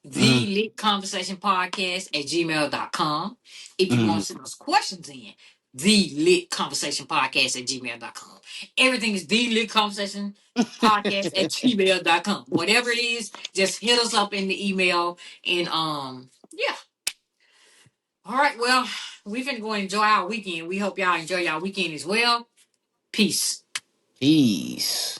the Mm-hmm. lit conversation podcast at gmail.com. If you want to send us questions in, the lit conversation podcast at gmail.com. Everything is the lit conversation podcast at gmail.com. Whatever it is, just hit us up in the email and yeah. All right, well, we finna go enjoy our weekend. We hope y'all enjoy y'all weekend as well. Peace. Peace.